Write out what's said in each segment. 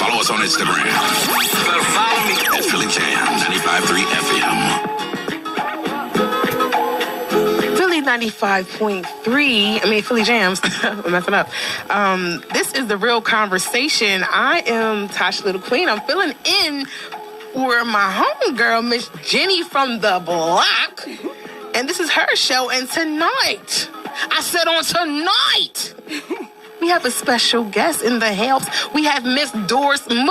Follow us on Instagram. Better follow me at Philly Jamz 95.3 FM. Philly 95.3. Philly Jamz. I'm messing up. This is the real conversation. I am Tasha Little Queen. I'm filling in for my homegirl, Miss Jenny from the block. And this is her show. And tonight, I said on tonight, we have a special guest in the house. We have Miss Doris Moody.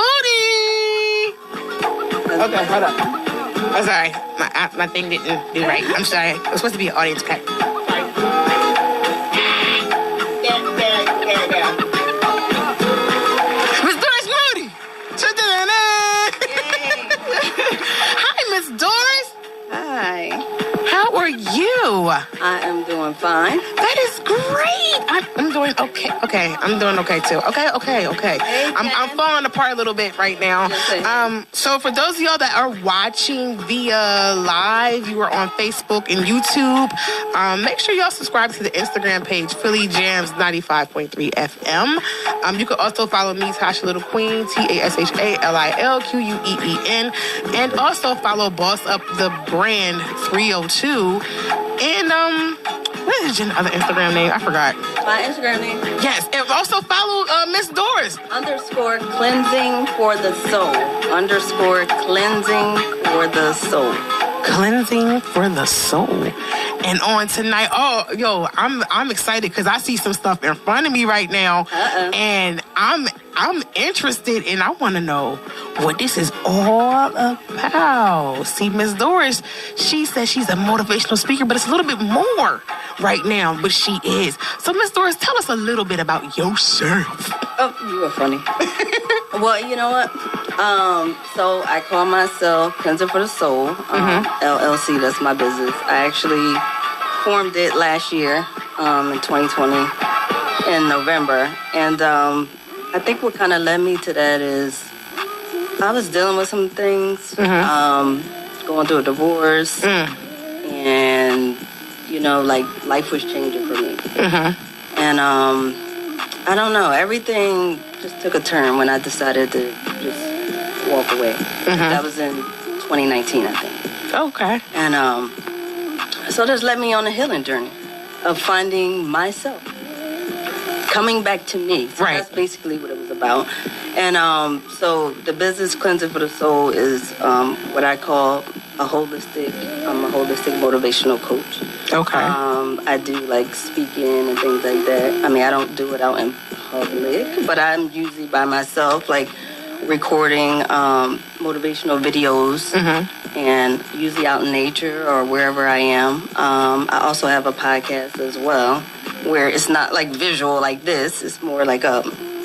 Okay, hold up. Oh, sorry. My thing didn't do right. I'm sorry. It was supposed to be an audience pack. Miss Doris Moody. Hi, Miss Doris. Hi. How are you? I am doing fine. That is great. I'm doing okay. Okay, I'm doing okay too. Okay. Hey, I'm falling apart a little bit right now. So for those of y'all that are watching via live, you are on Facebook and YouTube. Make sure y'all subscribe to the Instagram page, Philly Jamz 95.3 FM. You can also follow me, Tasha Little Queen, TASHALILQUEEN, and also follow Boss Up the Brand 302. And what is your other Instagram name? I forgot. My Instagram name? Yes, and also follow Miss Doris. _cleansing for the soul. _cleansing for the soul. Cleansing for the soul. And on tonight, I'm excited because I see some stuff in front of me right now. And I'm interested and I want to know what this is all about. See, Miss Doris, she says she's a motivational speaker, but it's a little bit more right now, but she is. So, Miss Doris, tell us a little bit about yourself. Oh, you are funny. Well, you know what? So I call myself Cleanser for the Soul, LLC. That's my business. I actually formed it last year in 2020 in November. And I think what kind of led me to that is I was dealing with some things, going through a divorce, and, life was changing for me. And I don't know, everything just took a turn when I decided to just walk away. That was in 2019, I think. Okay. And so this led me on a healing journey of finding myself, coming back to me. So right. That's basically what it was about. And so the business Cleansing for the Soul is what I call I'm a holistic motivational coach. Okay. I do like speaking and things like that. I don't do it out in public, but I'm usually by myself, like recording motivational videos and usually out in nature or wherever I am. I also have a podcast as well where it's not like visual like this. It's more like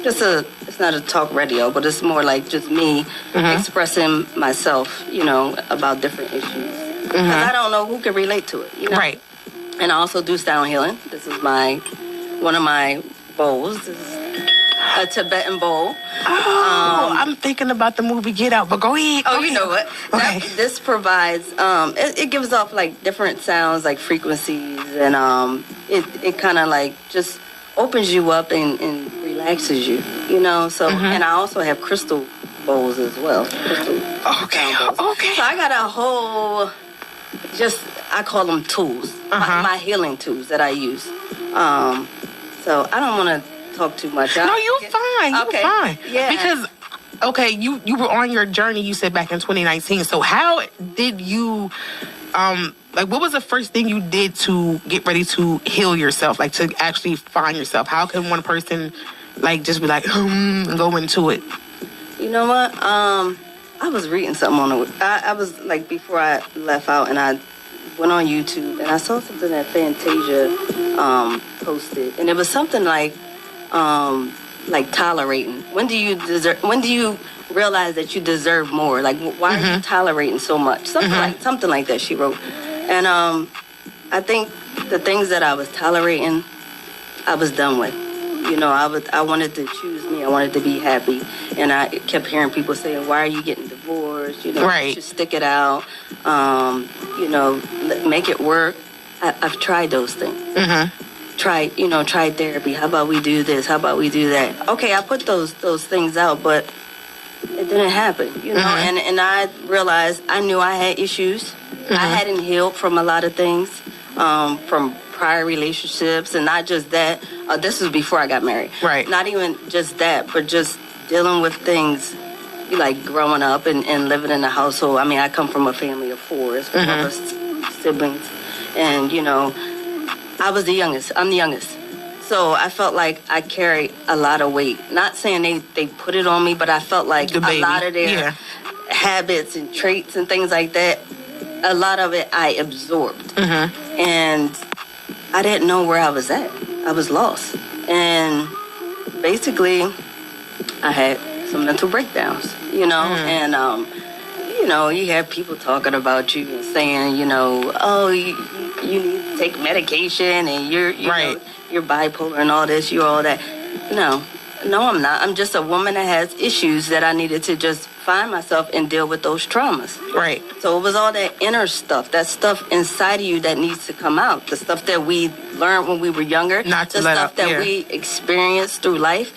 it's not a talk radio, but it's more like just me expressing myself, about different issues. Because I don't know who can relate to it, Right. And I also do sound healing. This is one of my bowls. This is a Tibetan Bowl. Oh, I'm thinking about the movie Get Out, but go ahead. Oh, you know what? Okay. This provides, it gives off like different sounds, like frequencies, and it kind of like just opens you up and relaxes you, So, and I also have crystal bowls as well. Okay. So I got a whole, I call them tools, my healing tools that I use. So I don't want to talk too much. No, you're fine. You're fine. Yeah. Because, you were on your journey, you said, back in 2019. So how did you, what was the first thing you did to get ready to heal yourself, like to actually find yourself? How can one person, just be like, and go into it? You know what? I was reading something on it. I was like, before I left out, and I went on YouTube, and I saw something that Fantasia posted, and it was something like tolerating. When do you realize that you deserve more? Like, why are you tolerating so much? Something like that she wrote. And I think the things that I was tolerating, I was done with. I wanted to choose me. I wanted to be happy. And I kept hearing people saying, why are you getting divorced? Right. You should stick it out. Make it work. I've tried those things. Tried therapy. How about we do this? How about we do that? Okay, I put those things out, but it didn't happen, you know. And I realized I knew I had issues. I hadn't healed from a lot of things, from prior relationships, and not just that. This was before I got married. Right. Not even just that, but just dealing with things like growing up and living in a household. I mean, I come from a family of 4, it's 4 of us siblings, and you know, I was the youngest. I'm the youngest. So I felt like I carried a lot of weight. Not saying they put it on me, but I felt like a lot of their habits and traits and things like that, a lot of it I absorbed. And I didn't know where I was at. I was lost. And basically, I had some mental breakdowns, you know, and, you know, you have people talking about you and saying, you know, oh, you need to take medication and you're know, you're bipolar and all this, you're all that. No, I'm not. I'm just a woman that has issues that I needed to just find myself and deal with those traumas. Right. So it was all that inner stuff, that stuff inside of you that needs to come out. The stuff that we learned when we were younger, Not to the let stuff up, that we experienced through life.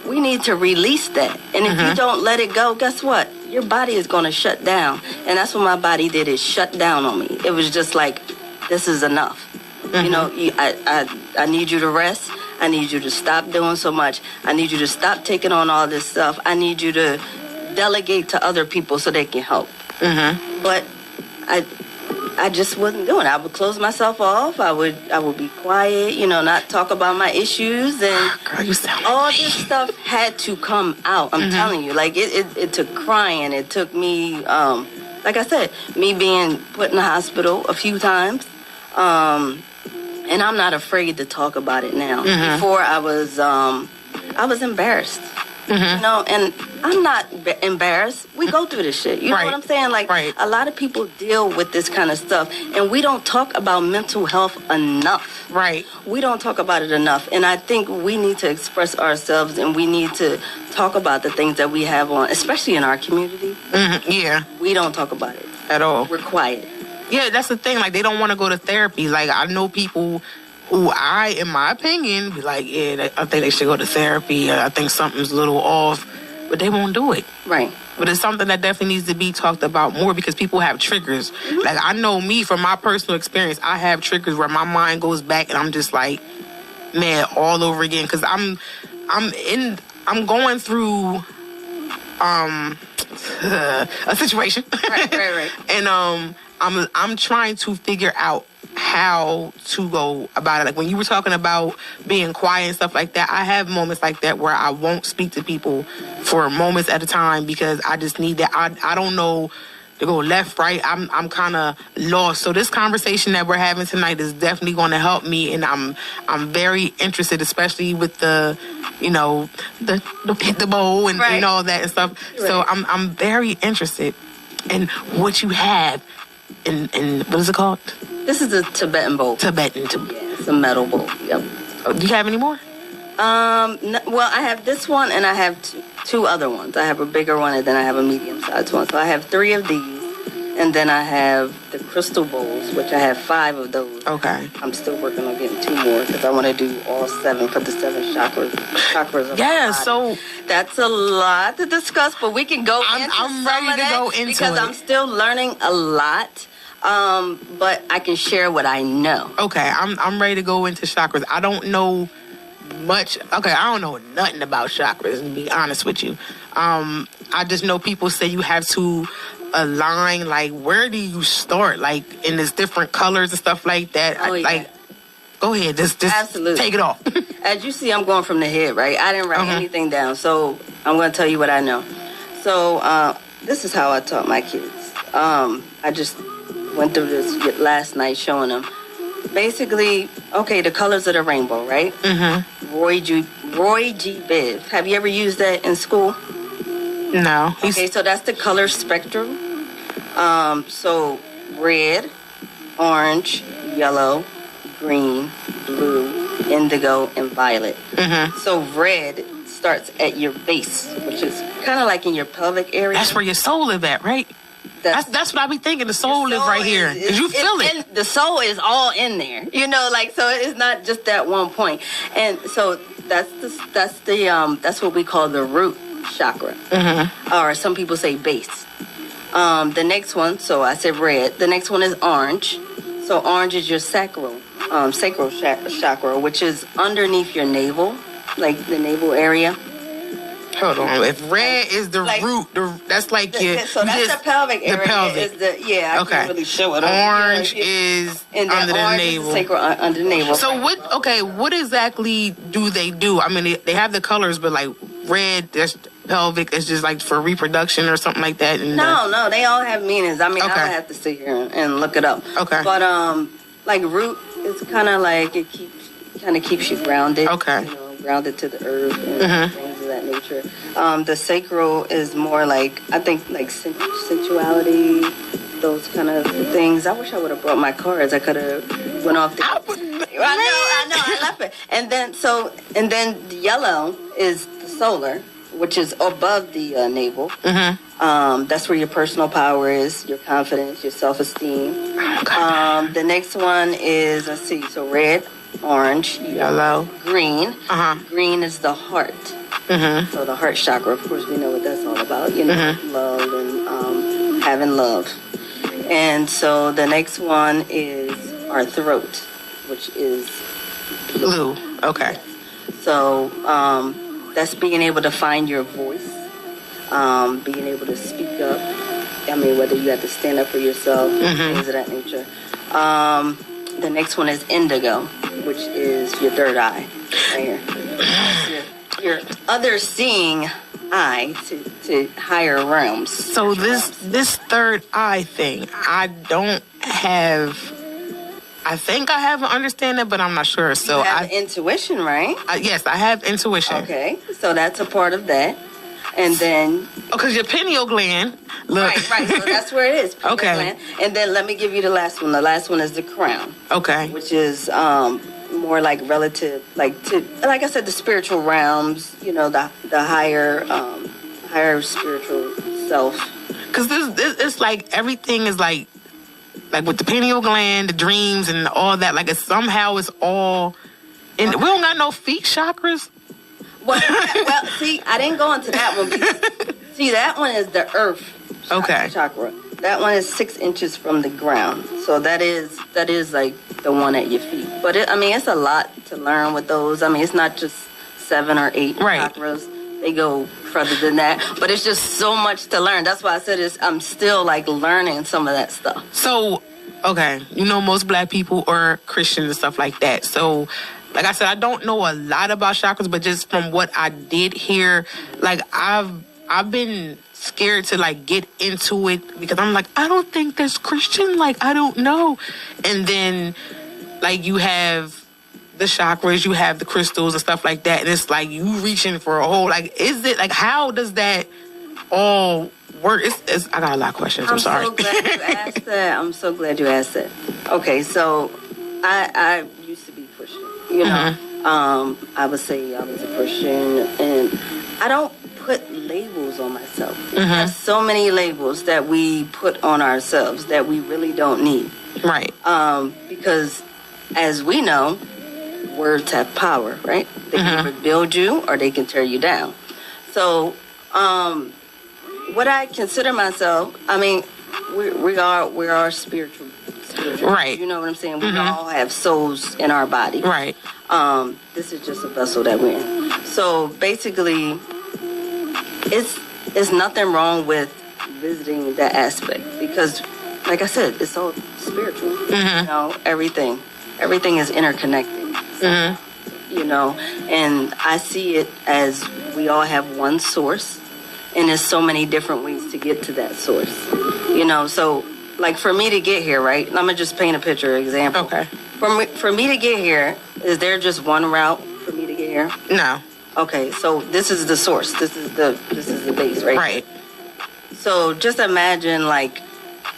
We need to release that. And if you don't let it go, guess what? Your body is going to shut down. And that's what my body did, is shut down on me. It was just like, this is enough. You know, I need you to rest. I need you to stop doing so much. I need you to stop taking on all this stuff. I need you to delegate to other people so they can help. But I just wasn't doing it. I would close myself off. I would be quiet, you know, not talk about my issues, and Girl, you sound all this stuff had to come out. I'm telling you, like it took crying. It took me, like I said, me being put in the hospital a few times. And I'm not afraid to talk about it now. Before I was embarrassed. You know, and I'm not embarrassed. We go through this shit. You know what I'm saying? Like, a lot of people deal with this kind of stuff, and we don't talk about mental health enough. Right. We don't talk about it enough, and I think we need to express ourselves, and we need to talk about the things that we have on, especially in our community. Yeah. We don't talk about it At all. We're quiet. Yeah, that's the thing. Like, they don't want to go to therapy. Like, I know people who in my opinion, be like, yeah, I think they should go to therapy. I think something's a little off. But they won't do it. Right. But it's something that definitely needs to be talked about more, because people have triggers. Like, I know me, from my personal experience, I have triggers where my mind goes back and I'm just like, man, all over again. Because I'm going through a situation. Right. And I'm trying to figure out how to go about it. Like, when you were talking about being quiet and stuff like that, I have moments like that where I won't speak to people for moments at a time, because I just need that. I don't know to go left, right. I'm kind of lost. So this conversation that we're having tonight is definitely going to help me, and I'm very interested, especially with the, you know, the bowl and you know, all that and stuff. Right. So I'm very interested in what you have in what is it called? This is a Tibetan Bowl. Yeah, it's a metal bowl. Yep. Oh, do you have any more? No, well, I have this one, and I have two other ones. I have a bigger one, and then I have a medium-sized one. So I have 3 of these, and then I have the crystal bowls, which I have 5 of those. Okay. I'm still working on getting 2 more, because I want to do all 7 for the 7 chakras of yeah, the body. so that's a lot to discuss, but we can go into I'm ready to go into because it. I'm still learning a lot. But I can share what I know. Okay, I'm ready to go into chakras. I don't know much. Okay, I don't know nothing about chakras, to be honest with you. I just know people say you have to align. Like, where do you start? Like, in this different colors and stuff like that. Like, go ahead, just Absolutely. Take it off. As you see, I'm going from the head, right? I didn't write anything down, so I'm going to tell you what I know. So this is how I taught my kids. I just went through this last night showing them. Basically, okay, the colors of the rainbow, right? Roy G. Biv. Have you ever used that in school? No. Okay, so that's the color spectrum. So red, orange, yellow, green, blue, indigo, and violet. So red starts at your base, which is kind of like in your pelvic area. That's where your soul lives at, right? That's what I be thinking. The soul is right here. Because you feel it. The soul is all in there. You know, like, so it's not just that one point. And so that's what we call the root chakra. Or some people say base. The next one, so I said red. The next one is orange. So orange is your sacral chakra, which is underneath your navel, like the navel area. Hold on. If red is the root, that's like so that's the pelvic area. The pelvic. I can't really show it. Orange is under the navel. Is sacral under the navel. So what exactly do they do? I mean, they have the colors, but like red, that's pelvic, is just like for reproduction or something like that. And no, they all have meanings. I mean, I would have to sit here and look it up. Okay. But like root, it's kind of like it keeps you grounded. Okay. You know, grounded to the earth and things of that nature. The sacral is more like, I think, like sensuality, those kind of things. I wish I would have brought my cards. I could have went off. I know. I love it. And then the yellow is the solar, which is above the navel. That's where your personal power is, your confidence, your self-esteem. The next one is, let's see, so red, orange, yellow, green. Green is the heart. So the heart chakra, of course, we know what that's all about. You know, love and having love. And so the next one is our throat, which is blue. Okay. So that's being able to find your voice, being able to speak up. I mean, whether you have to stand up for yourself, things of that nature. The next one is indigo, which is your third eye, right here. Your other seeing eye to higher realms. So this third eye thing, I think I have an understanding, but I'm not sure. So you have intuition, right? Yes, I have intuition. Okay, so that's a part of that. And then... because your pineal gland... Look. Right, so that's where it is. Okay. Gland. And then let me give you the last one. The last one is the crown. Okay. Which is more like relative, like I said, the spiritual realms, you know, the higher spiritual self. Because this it's like everything is like with the pineal gland, the dreams, and all that. Like somehow it's all... And we don't got no feet chakras. Well, see, I didn't go into that one. See, that one is the earth chakra. That one is 6 inches from the ground. So that is like the one at your feet. But it's a lot to learn with those. I mean, it's not just 7 or 8 chakras. They go further than that. But it's just so much to learn. That's why I said I'm still like learning some of that stuff. So, okay, most black people are Christians and stuff like that. So, like I said, I don't know a lot about chakras, but just from what I did hear, like I've been scared to like get into it because I'm like, I don't think that's Christian. Like, I don't know. And then like you have the chakras, you have the crystals and stuff like that. And it's like you reaching for a whole, like, is it like, how does that all work? I got a lot of questions. I'm sorry. So glad you asked that. I'm so glad you asked that. Okay, so I used to be Christian. You know, I would say I was a Christian, and I don't put labels on myself. There's so many labels that we put on ourselves that we really don't need. Right. Because as we know, words have power, right? They can either build you or they can tear you down. So, what I consider myself, I mean, we are spiritual. Right. You know what I'm saying? We all have souls in our body. Right. This is just a vessel that we're in. So basically, it's nothing wrong with visiting that aspect because, like I said, it's all spiritual. You know, everything is interconnected. So, you know, and I see it as we all have one source, and there's so many different ways to get to that source. You know, so. Like, for me to get here, right? I'm going to just paint a picture, example. Okay. For me to get here, is there just one route for me to get here? No. Okay, so this is the source. This is the base, right? Right. So just imagine, like,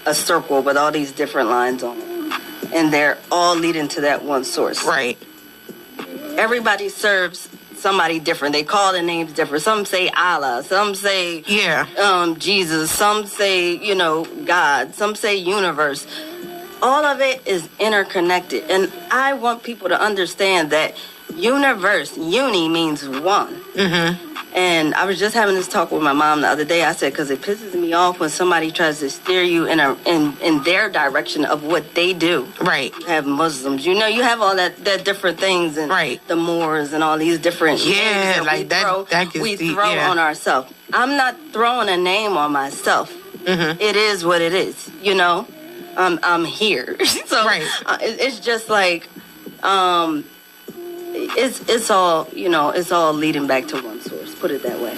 a circle with all these different lines on it. And they're all leading to that one source. Right. Everybody serves somebody different. They call the names different. Some say Allah. Some say Jesus. Some say, you know, God. Some say universe. All of it is interconnected. And I want people to understand that universe, uni means one. And I was just having this talk with my mom the other day. I said, because it pisses me off when somebody tries to steer you in their direction of what they do. Right. You have Muslims, you have all that different things, and the Moors and all these different names that we throw on ourselves. I'm not throwing a name on myself. It is what it is, I'm here. So it's just like, it's all, it's all leading back to one source. Put it that way.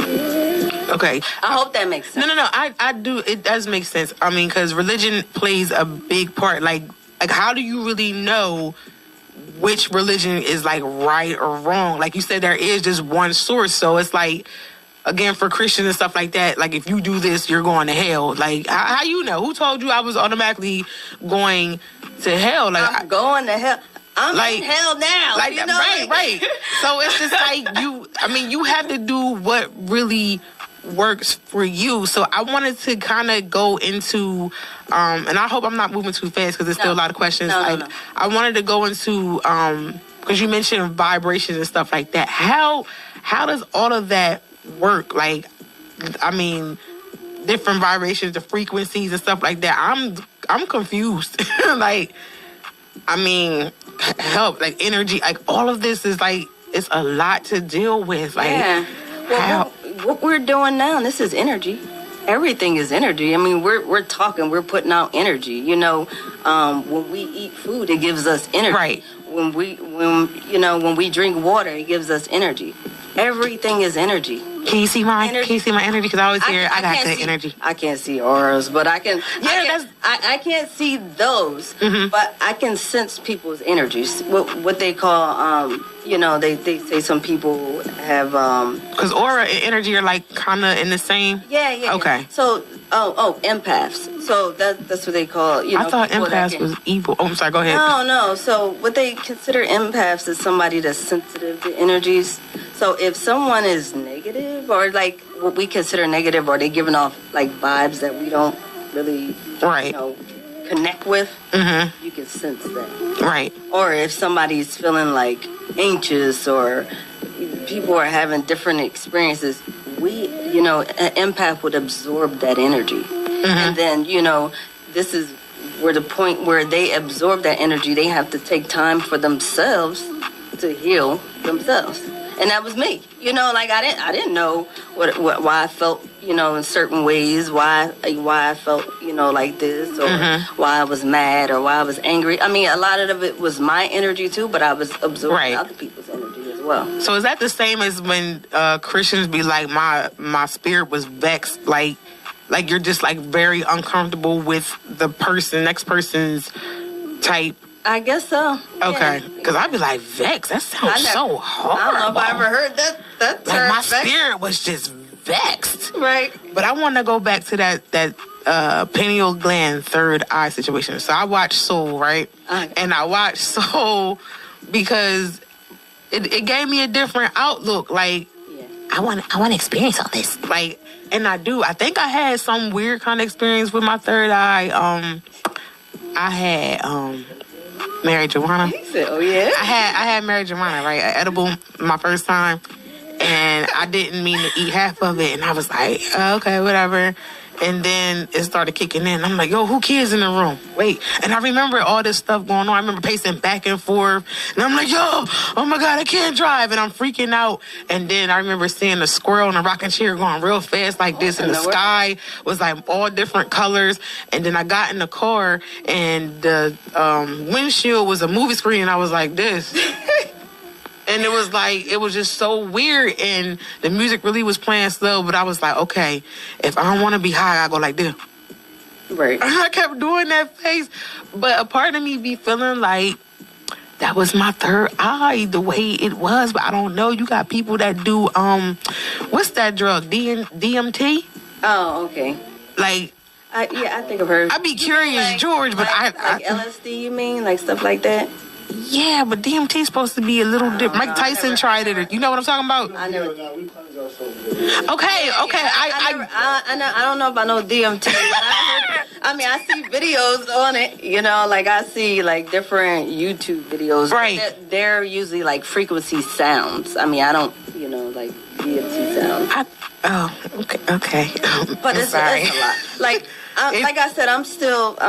Okay. I hope that makes sense. No. I do. It does make sense. I mean, because religion plays a big part. Like, how do you really know which religion is like right or wrong? Like you said, there is just one source. So it's like, again, for Christians and stuff like that, like if you do this, you're going to hell. Like, how you know? Who told you I was automatically going to hell? Like, I'm going to hell. I'm in hell now. Like, right. So it's just like you have to do what really works for you. So I wanted to kind of go into, and I hope I'm not moving too fast because there's still a lot of questions. No. I wanted to go into, because you mentioned vibrations and stuff like that. How does all of that work? Like, I mean, different vibrations, the frequencies and stuff like that. I'm confused. Like, I mean, help, like energy, like all of this is like, it's a lot to deal with. Like, well, what we're doing now, this is energy. Everything is energy. I mean, we're talking, we're putting out energy. When we eat food, it gives us energy. Right. When we drink water, it gives us energy. Everything is energy. Can you see my energy? Can you see my energy? Because I always hear I got good energy. I can't see auras, but I can. Yeah, I can't see those, but I can sense people's energies. What they call, they say some people have. Because aura and energy are like kind of in the same. Yeah. Okay. So, empaths. So that's what they call. I thought empaths was evil. Oh, I'm sorry. Go ahead. No. So what they consider empaths is somebody that's sensitive to energies. So if someone is negative, or like what we consider negative, or they giving off like vibes that we don't really, connect with, you can sense that. Right. Or if somebody's feeling like anxious, or people are having different experiences, an empath would absorb that energy. And then, this is where the point where they absorb that energy, they have to take time for themselves to heal themselves. And that was me. I didn't know why I felt, in certain ways, why I felt, like this, or why I was mad, or why I was angry. I mean, a lot of it was my energy too, but I was absorbing other people's energy as well. So is that the same as when Christians be like, my spirit was vexed, like you're just like very uncomfortable with the next person's type? I guess so. Okay, because I'd be like, vexed? That sounds so horrible. I don't know if I ever heard that term. Like, my spirit was just vexed. Right. But I want to go back to that pineal gland third eye situation. So I watched Soul, right? And I watched Soul because it gave me a different outlook. Like, I want to experience all this. Like, and I do. I think I had some weird kind of experience with my third eye. I had marijuana. He said, "Oh yeah." I had marijuana, right? Edible, my first time, and I didn't mean to eat half of it, and I was like, okay, whatever. And then it started kicking in. I'm like, yo, who kids in the room? Wait. And I remember all this stuff going on. I remember pacing back and forth. And I'm like, yo, oh my God, I can't drive. And I'm freaking out. And then I remember seeing a squirrel in a rocking chair going real fast like this. And the sky was like all different colors. And then I got in the car and the windshield was a movie screen. And I was like this. And it was like, it was just so weird. And the music really was playing slow. But I was like, okay, if I don't want to be high, I go like this. Right. I kept doing that face. But a part of me be feeling like that was my third eye, the way it was. But I don't know. You got people that do, what's that drug? DMT? Oh, okay. Like, I think I've heard. I'd be curious, George, but like LSD, you mean? Like stuff like that? Yeah, but DMT is supposed to be a little different. Mike Tyson tried it. You know what I'm talking about? I never. Okay. I don't know if I know DMT, but I see videos on it. Like I see like different YouTube videos. Right. They're usually like frequency sounds. I mean, I don't, like DMT sounds. Okay. But it's a lot. Like I said, I'm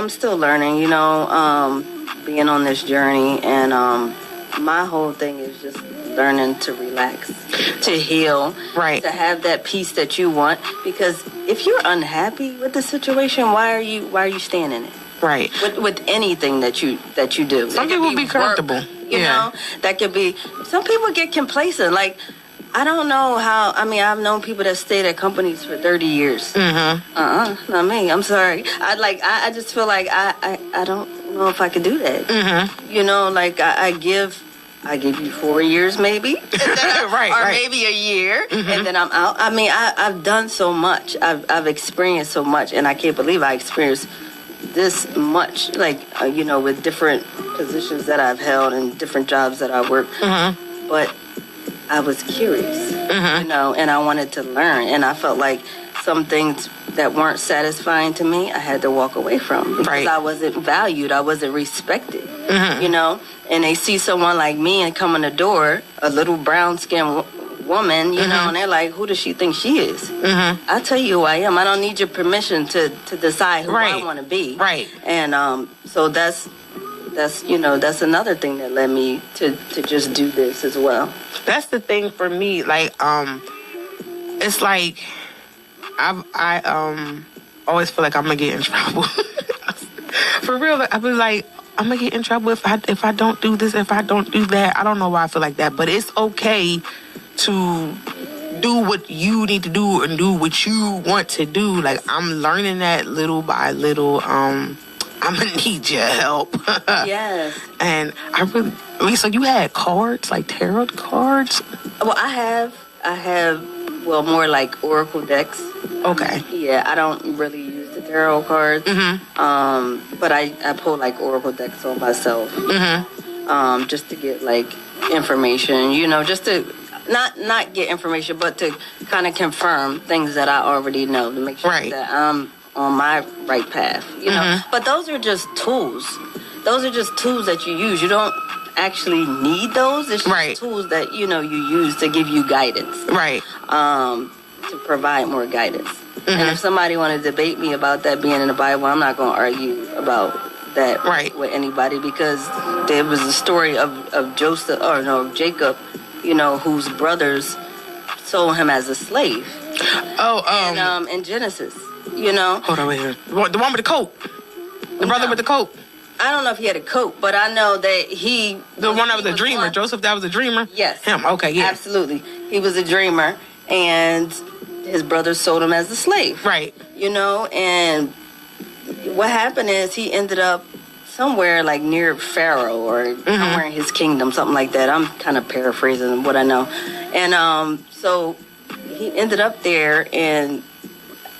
still learning. You know, being on this journey, and my whole thing is just learning to relax, to heal, right, to have that peace that you want. Because if you're unhappy with the situation, why are you staying in it? Right. With anything that you do. Some people be comfortable. You know, that could be. Some people get complacent. Like, I don't know how. I mean, I've known people that stayed at companies for 30 years. Mm-hmm. Not me. I'm sorry. I just feel like I don't know if I could do that. Mm-hmm. You know, like I give you 4 years maybe, right, maybe a year, and then I'm out. I mean, I've done so much. I've experienced so much, and I can't believe I experienced this much. Like, you know, with different positions that I've held and different jobs that I work. Mm-hmm. But I was curious, you know, and I wanted to learn, and I felt like some things that weren't satisfying to me, I had to walk away from because I wasn't valued, I wasn't respected, you know. And they see someone like me and come in the door, a little brown-skinned woman, you know, and they're like, who does she think she is? I tell you who I am. I don't need your permission to decide who I want to be. Right. And so that's you know, that's another thing that led me to just do this as well. That's the thing for me. Like, it's like I always feel like I'm gonna get in trouble. For real, like, I was like, I'm gonna get in trouble if I don't do this, if I don't do that. I don't know why I feel like that, but it's okay to do what you need to do and do what you want to do. Like, I'm learning that little by little. I'm gonna need your help. Yes. And so you had cards, like tarot cards? Well, I have well, more like oracle decks. Okay. Yeah, I don't really use the tarot cards. But I pull like oracle decks on myself. Just to get like information, you know, just to not get information, but to kind of confirm things that I already know, to make sure that I'm on my right path, you know. But those are just tools. Those are just tools that you use. You don't actually need those. It's just tools that, you know, you use to give you guidance. Right. To provide more guidance. And if somebody want to debate me about that being in the Bible, I'm not going to argue about that with anybody, because there was a story of Jacob, you know, whose brothers sold him as a slave. In Genesis. You know? Hold on, wait here. The one with the coat. The brother with the coat. I don't know if he had a coat, but I know that the one that was a dreamer. Joseph, that was a dreamer? Yes. Him, okay, yeah. Absolutely. He was a dreamer, and his brothers sold him as a slave. Right. You know, and what happened is he ended up somewhere like near Pharaoh or somewhere in his kingdom, something like that. I'm kind of paraphrasing what I know. And so he ended up there, and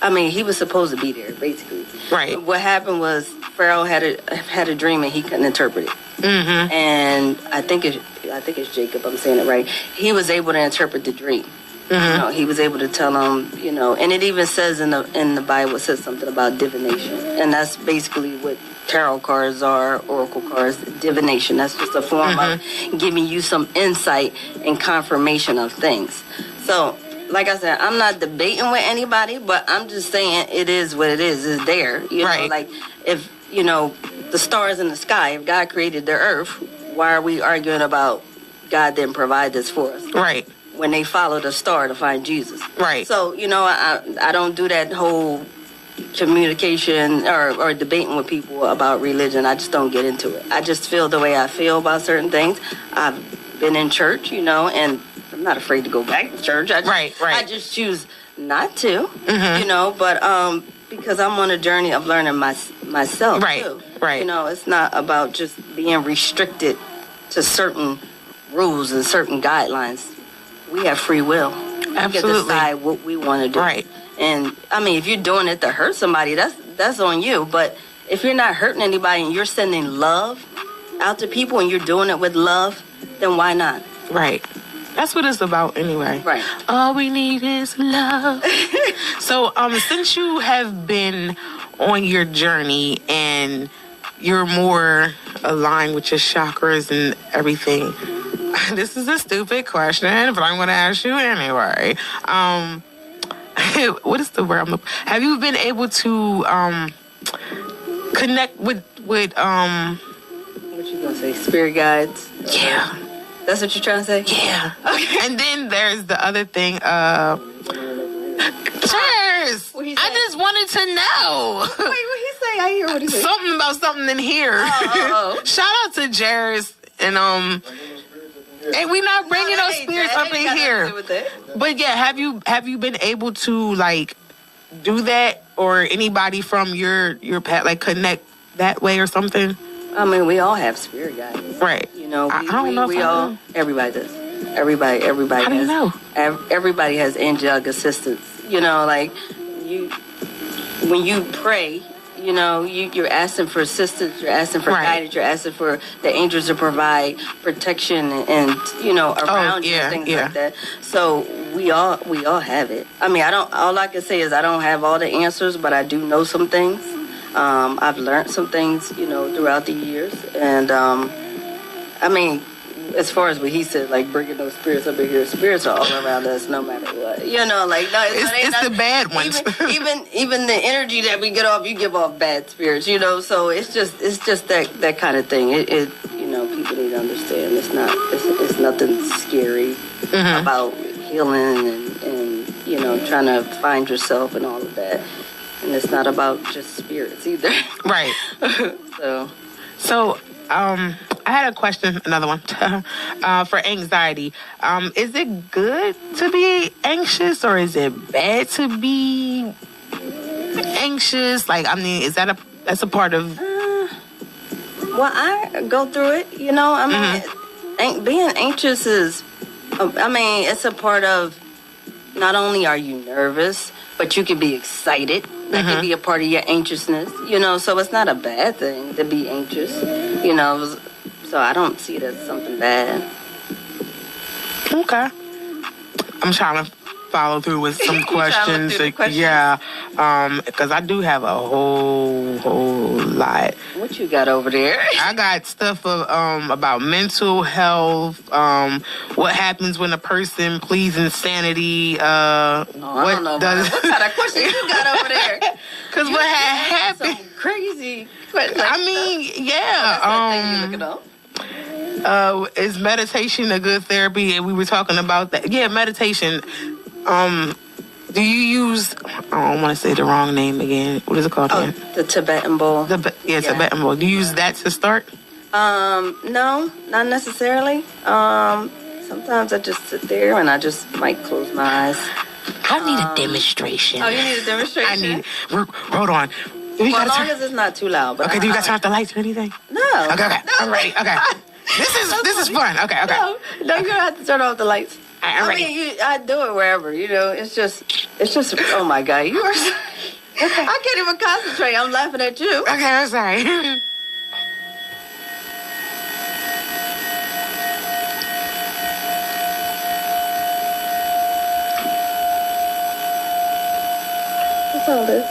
I mean, he was supposed to be there, basically. Right. What happened was Pharaoh had a dream and he couldn't interpret it. And I think it's Jacob. I'm saying it right. He was able to interpret the dream. You know, he was able to tell him. You know, and it even says in the Bible, it says something about divination, and that's basically what tarot cards are, oracle cards. Divination. That's just a form of giving you some insight and confirmation of things. So, like I said, I'm not debating with anybody, but I'm just saying it is what it is. It's there. You know, like if, you know, the stars in the sky, if God created the earth, why are we arguing about God didn't provide this for us? Right. When they followed a star to find Jesus. Right. So, you know, I don't do that whole communication or debating with people about religion. I just don't get into it. I just feel the way I feel about certain things. I've been in church, you know, and I'm not afraid to go back to church. I just choose not to, you know, but because I'm on a journey of learning myself, too. Right. You know, it's not about just being restricted to certain rules and certain guidelines. We have free will. Absolutely. We can decide what we want to do. Right. And, I mean, if you're doing it to hurt somebody, that's on you. But if you're not hurting anybody and you're sending love out to people and you're doing it with love, then why not? Right. That's what it's about anyway. Right. All we need is love. So, since you have been on your journey and you're more aligned with your chakras and everything, this is a stupid question, but I'm going to ask you anyway. What is the word? Have you been able to connect with What you gonna say? Spirit guides? Yeah. That's what you're trying to say? Yeah. Okay. And then there's the other thing. Cheers! What he I say? just wanted to know. Wait, what he say? I hear what he say. Something about something in here. Oh. Shout out to Jairus and Hey, we not bringing no spirits up in here. But yeah, have you been able to like do that, or anybody from your past like connect that way or something? I mean, we all have spirit guides, right? You know, I don't know. We all. Everybody does. Everybody. How do you know? Everybody has angelic assistance. You know, like when you pray. You know, you're asking for assistance, you're asking for guidance, you're asking for the angels to provide protection and you know, around you and things like that. So we all have it. I mean, all I can say is I don't have all the answers, but I do know some things. I've learned some things, you know, throughout the years. And I mean, as far as what he said, like bringing those spirits up in here, spirits are all around us, no matter what. You know, like no, it's the bad ones. even the energy that we get off, you give off bad spirits. You know, so it's just that kind of thing. It you know, people need to understand. It's nothing scary about healing and you know trying to find yourself and all of that. And it's not about just spirits either. Right. So. I had a question, another one, for anxiety. Is it good to be anxious, or is it bad to be anxious? Like, I mean, that's a part of... Well, I go through it, you know. I mean, being anxious is, I mean, it's a part of, not only are you nervous, but you can be excited. That can be a part of your anxiousness, you know. So it's not a bad thing to be anxious, you know. So I don't see it as something bad. Okay. I'm trying to follow through with some questions. Yeah. Because I do have a whole lot. What you got over there? I got stuff about mental health, what happens when a person pleads insanity, I don't know. What kind of questions you got over there? Because what had happened... Some crazy questions. I mean, yeah. You looking up? Is meditation a good therapy? And we were talking about that. Yeah, meditation. Do you use? I don't want to say the wrong name again. What is it called? Again? The Tibetan Bowl. Tibetan Bowl. Do you use that to start? No, not necessarily. Sometimes I just sit there and I just might close my eyes. I need a demonstration. Oh, you need a demonstration? I need it. Hold on. Well, as long as it's not too loud. But okay, do you guys turn off the lights or anything? No. Okay. No. I'm ready. Okay. This is fun. Okay. No, you don't have to turn off the lights. I'm ready. Mean, I do it wherever, you know. It's just. Oh my God, you are. Okay. I can't even concentrate. I'm laughing at you. Okay, I'm sorry. What's all this?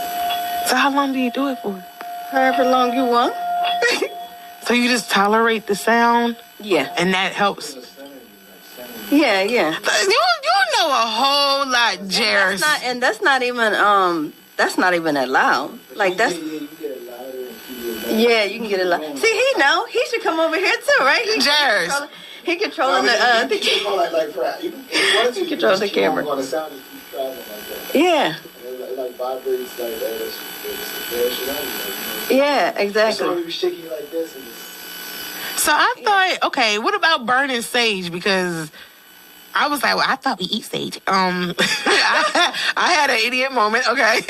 So how long do you do it for? However long you want. So you just tolerate the sound? Yeah. And that helps? Yeah. You know a whole lot, Jairus. That's not even that loud. Like that's. Yeah, you can get it loud. See, he know. He should come over here too, right? Jairus. He controlling the He controls the camera. The sound is traveling like that. Yeah. It like vibrates like that. Yeah, exactly. So you be shaking like this and So I thought, okay, what about burning sage? Because I was like, well, I thought we eat sage. I had an idiot moment. Okay,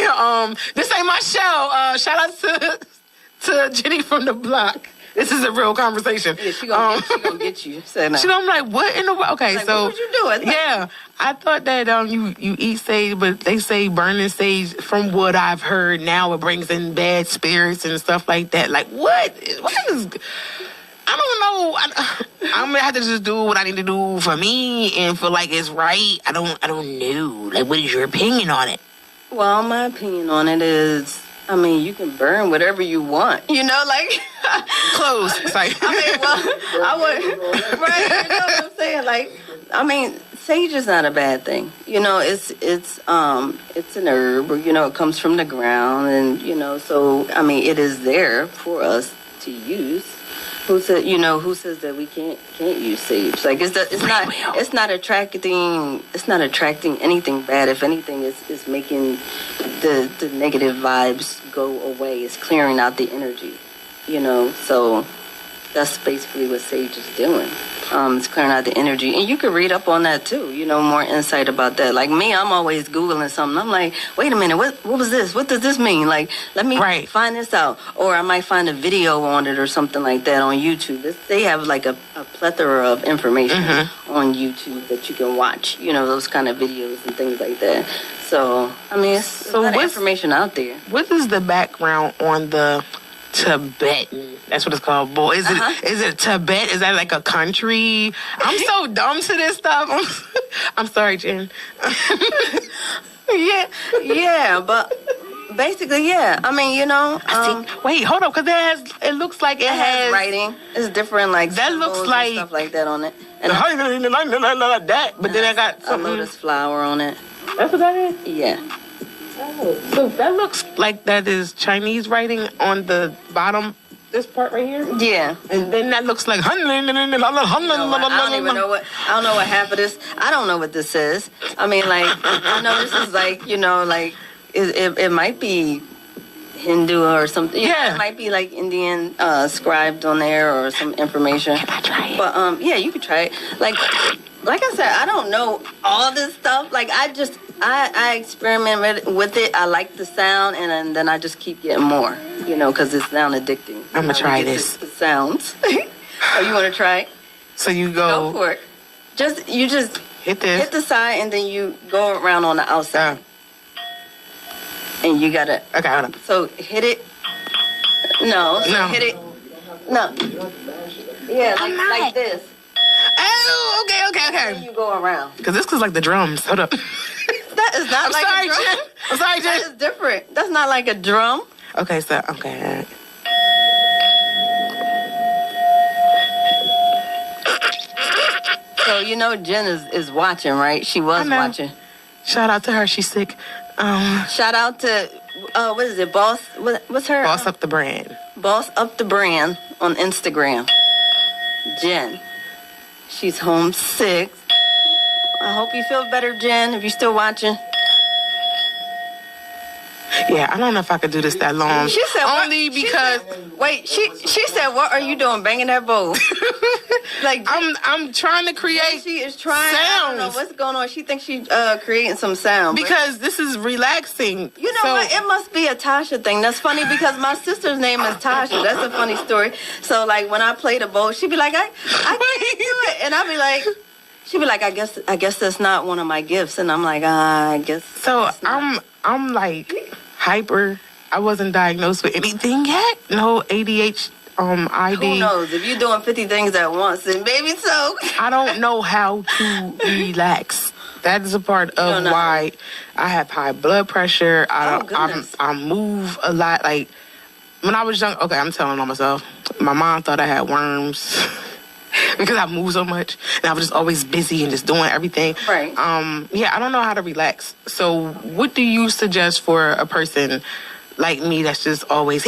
this ain't my show. Shout out to Jenny from the block. This is a real conversation. Yeah, she gonna get you. Say no. I'm like, what in the world? Okay, like, so what you doing? Yeah, I thought that you eat sage, but they say burning sage. From what I've heard, now it brings in bad spirits and stuff like that. Like, what is? I don't know. I'm gonna have to just do what I need to do for me and feel like it's right. I don't know. Like, what is your opinion on it? Well, my opinion on it is, I mean, you can burn whatever you want. You know, like, Close. It's like, I mean, well, I would, right? You know what I'm saying? Like, I mean, sage is not a bad thing. You know, it's an herb, or, you know, it comes from the ground, and, you know, so, I mean, it is there for us to use. Who says that we can't use sage? Like, it's not attracting anything bad. If anything, it's making the negative vibes go away. It's clearing out the energy, you know. So that's basically what sage is doing. It's clearing out the energy. And you could read up on that too, you know, more insight about that. Like me, I'm always Googling something. I'm like, wait a minute, what was this? What does this mean? Like, let me find this out. Or I might find a video on it or something like that on YouTube. They have like a plethora of information on YouTube that you can watch, you know, those kind of videos and things like that. So, I mean, it's a lot of information out there. What is the background on the Tibetan? That's what it's called. Boy, is it Tibet? Is that like a country? I'm so dumb to this stuff. I'm sorry, Jen. yeah, but basically, yeah. I mean, you know. Wait, hold up, because it looks like it has writing. It's different, like that looks like stuff like that on it. And that, but then I got a lotus flower on it. That's what that is? Yeah. Oh, so that looks like that is Chinese writing on the bottom, this part right here? Yeah. And then that looks like... I don't even know what... I don't know what half of this... I don't know what this is. I mean, like, I know this is like, you know, like, it might be Hindu or something. Yeah. It might be like Indian scribed on there or some information. Can I try it? But, yeah, you could try it. Like I said, I don't know all this stuff. Like, I experiment with it. I like the sound, and then I just keep getting more, you know, because it's sound addicting. I'm going to try this. The sounds. Oh, you want to try it? So you go... Go for it. You just hit this. Hit the side, and then you go around on the outside. And you got to... Okay, hold on. So hit it. No. Hit it. No. Yeah, like this. Oh, okay. And you go around. Because this is like the drums. Hold up. That is not like a drum. Jen. I'm sorry, Jen. That is different. That's not like a drum. Okay, so, okay. So, you know, Jen is watching, right? She was watching. Shout out to her. She's sick. Shout out to, what is it, Boss? What's her? Boss Up the Brand. Boss Up the Brand on Instagram. Jen. She's homesick. I hope you feel better, Jen, if you're still watching. Yeah, I don't know if I could do this that long. She said, only because... She said, what are you doing, banging that bowl? Like, I'm trying to create she is trying sounds. I don't know what's going on. She thinks she's creating some sound. Because this is relaxing. You know what? It must be a Tasha thing. That's funny because my sister's name is Tasha. That's a funny story. So, like, when I play the bowl, she'd be like, I can't do it. And I'd be like... She'd be like, I guess that's not one of my gifts. And I'm like, I guess. So I'm like hyper. I wasn't diagnosed with anything yet. No ADHD, ID. Who knows? If you're doing 50 things at once, then maybe so. I don't know how to relax. That is a part of why I have high blood pressure. I move a lot. Like when I was young, okay, I'm telling on myself. My mom thought I had worms. Because I move so much, and I was just always busy and just doing everything. Right. Yeah, I don't know how to relax. So what do you suggest for a person like me that's just always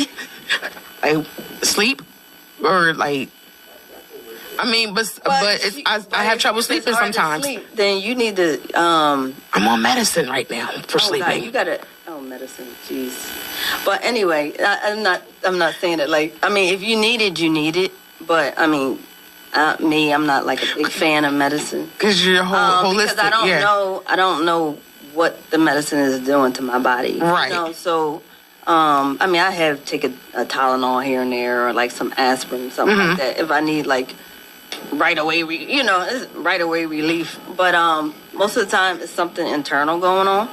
like sleep? Or like, I mean, but I have trouble sleeping sometimes. Then you need to... I'm on medicine right now for sleeping. God, you gotta... Oh, medicine, jeez. But anyway, I'm not saying it like... I mean, if you need it, you need it. But, I mean... I'm not like a big fan of medicine. Because you're holistic. Because I don't know what the medicine is doing to my body. Right. You know? So, I mean, I have taken a Tylenol here and there, or like some aspirin, something like that. If I need like right away relief. But most of the time, it's something internal going on.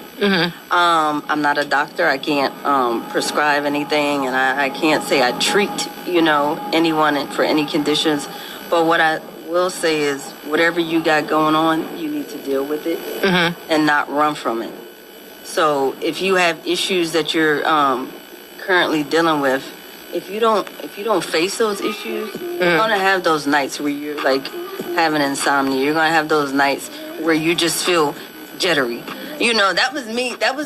I'm not a doctor. I can't prescribe anything, and I can't say I treat anyone for any conditions. But what I will say is, whatever you got going on, you need to deal with it and not run from it. So if you have issues that you're currently dealing with, if you don't face those issues, you're gonna have those nights where you're like having insomnia. You're gonna have those nights where you just feel jittery. You know, that was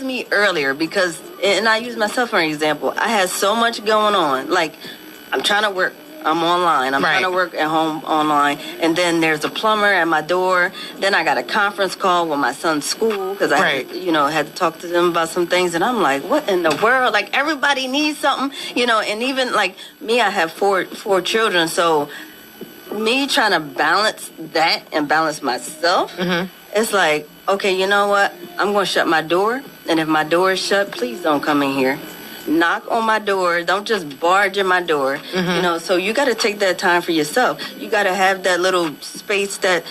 me earlier because, and I use myself for an example. I had so much going on. Like, I'm trying to work. I'm online. I'm trying to work at home online. And then there's a plumber at my door. Then I got a conference call with my son's school because I, had to talk to them about some things. And I'm like, what in the world? Like, everybody needs something, and even like me, I have four children. So me trying to balance that and balance myself, it's like, okay, you know what? I'm going to shut my door. And if my door is shut, please don't come in here. Knock on my door. Don't just barge in my door. So you got to take that time for yourself. You got to have that little space, that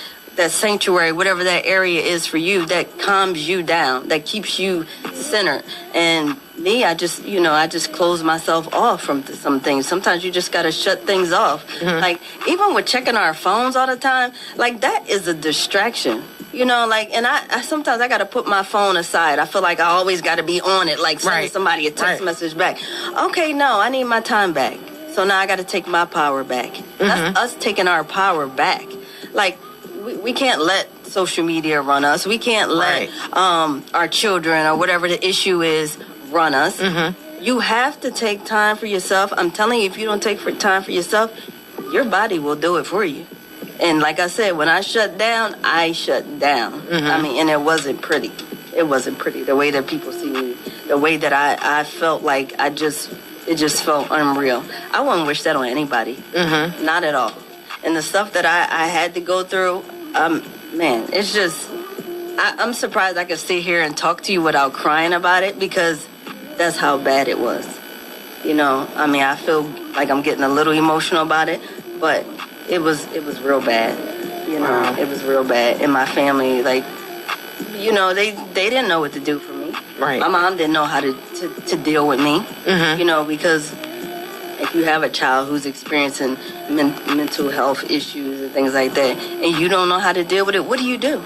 sanctuary, whatever that area is for you, that calms you down, that keeps you centered. And me, I just close myself off from some things. Sometimes you just got to shut things off. Like, even with checking our phones all the time, like, that is a distraction. And I sometimes I got to put my phone aside. I feel like I always got to be on it, like sending somebody a text message back. Okay, no, I need my time back. So now I got to take my power back. That's us taking our power back. Like, we can't let social media run us. We can't let our children or whatever the issue is run us. You have to take time for yourself. I'm telling you, if you don't take time for yourself, your body will do it for you. And like I said, when I shut down, I shut down. I mean, and it wasn't pretty. It wasn't pretty. The way that people see me, the way that I felt like it just felt unreal. I wouldn't wish that on anybody. Not at all. And the stuff that I had to go through, man, it's just, I'm surprised I could sit here and talk to you without crying about it because that's how bad it was. I mean, I feel like I'm getting a little emotional about it, but it was real bad. It was real bad. And my family, like, they didn't know what to do for me. My mom didn't know how to deal with me. Because if you have a child who's experiencing mental health issues and things like that, and you don't know how to deal with it, what do you do?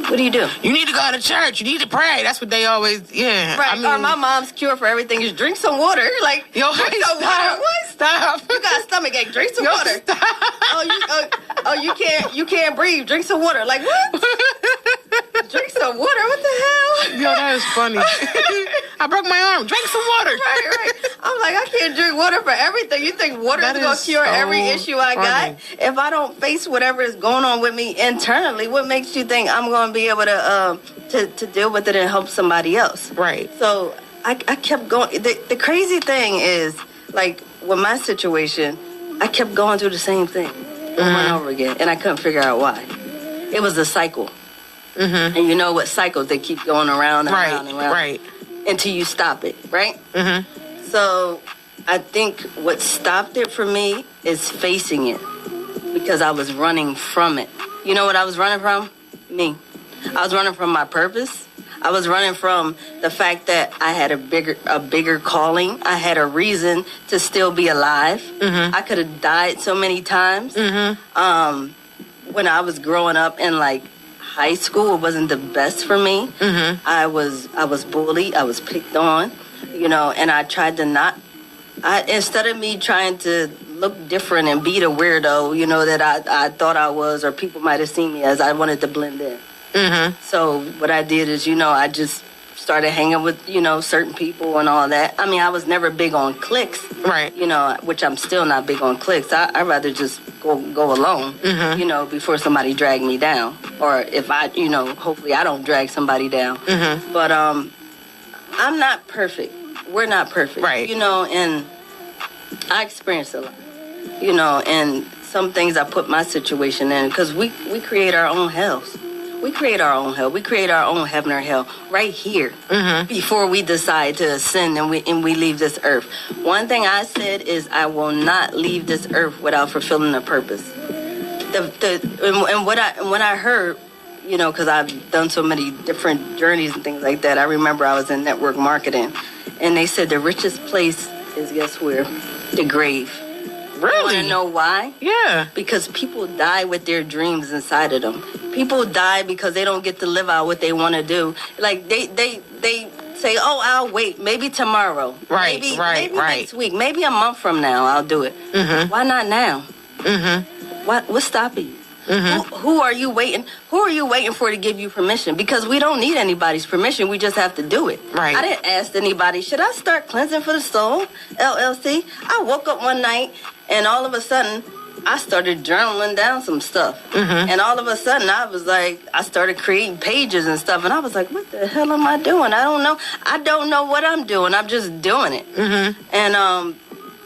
What do you do? You need to go to church. You need to pray. That's what they always, Right. I mean, or my mom's cure for everything is drink some water. Like, yo, drink some water. What? Stop. You got a stomach ache. Drink some water. Stop. You can't breathe. Drink some water. Like, what? Drink some water. What the hell? Yo, that is funny. I broke my arm. Drink some water. Right. I'm like, I can't drink water for everything. You think water is going to cure every issue I got? If I don't face whatever is going on with me internally, what makes you think I'm going to be able to deal with it and help somebody else? Right. So I kept going. The crazy thing is, like, with my situation, I kept going through the same thing over and over again, and I couldn't figure out why. It was a cycle. And you know what cycles, they keep going around and around and around until you stop it, right? So I think what stopped it for me is facing it, because I was running from it. You know what I was running from? Me. I was running from my purpose. I was running from the fact that I had a bigger calling. I had a reason to still be alive. I could have died so many times. When I was growing up in, like, high school, it wasn't the best for me. I was bullied. I was picked on, and I tried to instead of me trying to look different and be the weirdo, that I thought I was, or people might have seen me as, I wanted to blend in. So what I did is, I just started hanging with, certain people and all that. I mean, I was never big on cliques, which I'm still not big on cliques. I'd rather just go alone, before somebody drag me down. Or if I, hopefully I don't drag somebody down. But I'm not perfect. We're not perfect. Right. And I experienced a lot, and some things I put my situation in, because we create our own hells. We create our own hell. We create our own heaven or hell right here before we decide to ascend and we leave this earth. One thing I said is, I will not leave this earth without fulfilling a purpose. And when I heard, because I've done so many different journeys and things like that, I remember I was in network marketing, and they said the richest place is, guess where? The grave. Really? You want to know why? Yeah. Because people die with their dreams inside of them. People die because they don't get to live out what they want to do. Like, they say, oh, I'll wait, maybe tomorrow. Right, maybe right. next week. Maybe a month from now I'll do it. Why not now? What's stopping you? Who are you waiting? Who are you waiting for to give you permission? Because we don't need anybody's permission. We just have to do it. Right. I didn't ask anybody, should I start cleansing for the soul, LLC? I woke up one night and all of a sudden I started journaling down some stuff. And all of a sudden I started creating pages and stuff. And I was like, what the hell am I doing? I don't know. I don't know what I'm doing. I'm just doing it. And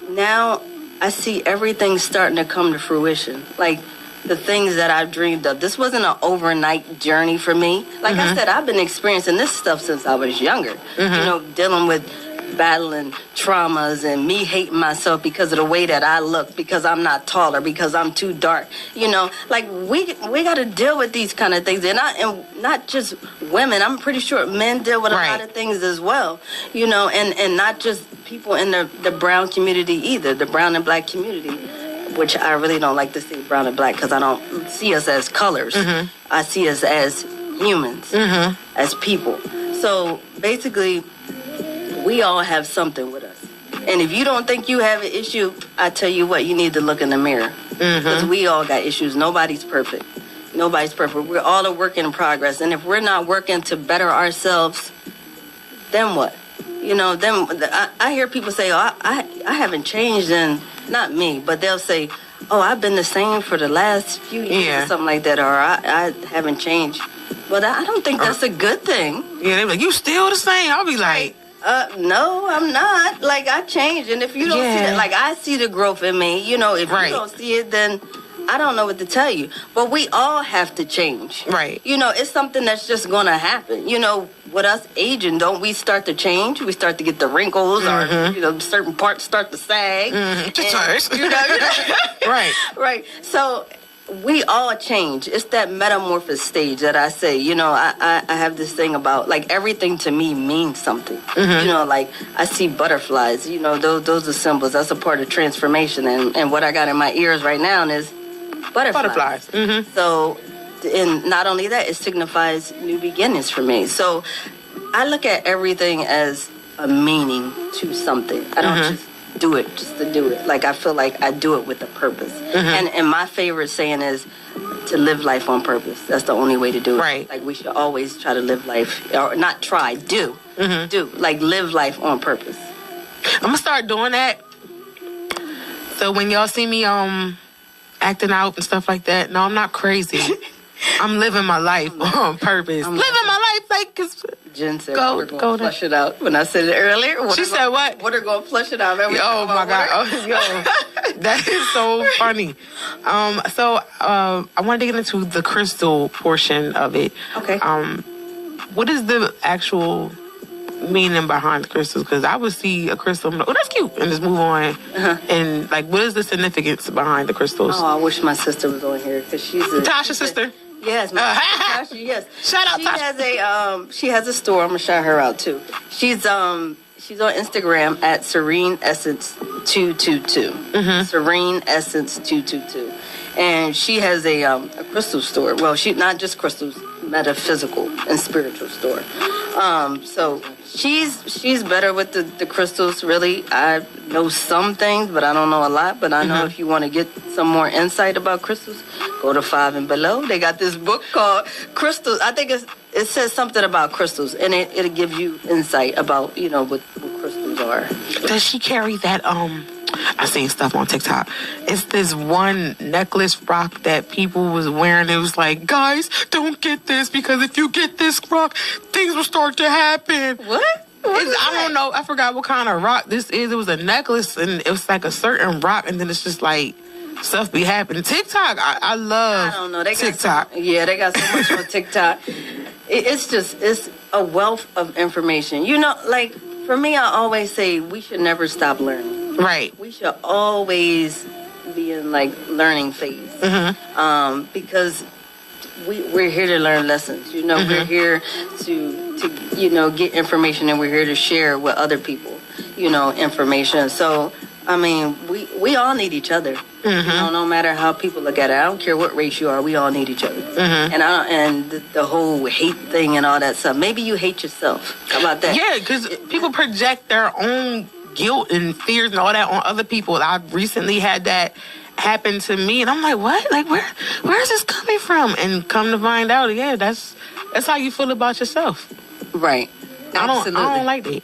now I see everything starting to come to fruition. Like, the things that I've dreamed of. This wasn't an overnight journey for me. Like I said, I've been experiencing this stuff since I was younger. You know, dealing with battling traumas and me hating myself because of the way that I look, because I'm not taller, because I'm too dark. You know, like we got to deal with these kind of things. And not just women. I'm pretty sure men deal with a lot of things as well. You know, and not just people in the brown community either, the brown and black community. Which I really don't like to say brown and black because I don't see us as colors. I see us as humans, as people. So basically, we all have something with us. And if you don't think you have an issue, I tell you what, you need to look in the mirror. Because we all got issues. Nobody's perfect. Nobody's perfect. We're all a work in progress. And if we're not working to better ourselves, then what? You know, then I hear people say, oh, I haven't changed in... Not me, but they'll say, oh, I've been the same for the last few years or something like that, or I haven't changed. But I don't think that's a good thing. Yeah, they're like, you still the same? I'll be like... no, I'm not. Like, I changed, and if you don't see it, like, I see the growth in me. You know, if you don't see it, then I don't know what to tell you. But we all have to change. Right. You know, it's something that's just going to happen. You know, with us aging, don't we start to change? We start to get the wrinkles, or, you know, certain parts start to sag. Right. So we all change. It's that metamorphosis stage that I say. You know, I have this thing about, like, everything to me means something. You know, like, I see butterflies. You know, those are symbols. That's a part of transformation. And what I got in my ears right now is butterflies. So, and not only that, it signifies new beginnings for me. So I look at everything as a meaning to something. I don't just do it just to do it. Like, I feel like I do it with a purpose. And my favorite saying is to live life on purpose. That's the only way to do it. Right. Like, we should always try to live life, or not try, do. Do. Like, live life on purpose. I'm going to start doing that. So when y'all see me acting out and stuff like that, no, I'm not crazy. I'm living my life on purpose. Living my life like, cause Jen said, we're going to flush it out. When I said it earlier. She said what? We're going to flush it out. Oh, my God. Oh, yo. That is so funny. So I wanted to get into the crystal portion of it. Okay. What is the actual meaning behind the crystals? Because I would see a crystal, I'm like, oh, that's cute, and just move on. And, like, what is the significance behind the crystals? Oh, I wish my sister was on here, because she's a... Tasha's sister? Yes, Tasha, yes. Shout out, Tasha. She has a store. I'm going to shout her out, too. She's on Instagram at Serene Essence 222. Serene Essence 222. And she has a crystal store. Well, she not just crystals, metaphysical and spiritual store. So she's better with the crystals, really. I know some things, but I don't know a lot. But I know if you want to get some more insight about crystals, go to 5 and Below. They got this book called Crystals. I think it says something about crystals, and it'll give you insight about, you know, what crystals are. Does she carry that, I seen stuff on TikTok. It's this one necklace rock that people was wearing. It was like, guys, don't get this, because if you get this rock, things will start to happen. What? I don't know. I forgot what kind of rock this is. It was a necklace, and it was like a certain rock, and then it's just like stuff be happening. TikTok, I love. I don't know. They TikTok. They got so much on TikTok. It's a wealth of information. You know, like, for me, I always say we should never stop learning. Right. We should always be in, like, learning phase. Because we're here to learn lessons. You know, we're here to, you know, get information, and we're here to share with other people, you know, information. So I mean, we all need each other. You know, no matter how people look at it. I don't care what race you are. We all need each other. And the whole hate thing and all that stuff. Maybe you hate yourself. How about that? Yeah, because people project their own guilt and fears and all that on other people. I recently had that happen to me, and I'm like, what? Like, where is this coming from? And come to find out, yeah, that's how you feel about yourself. Right. Absolutely. I don't like that.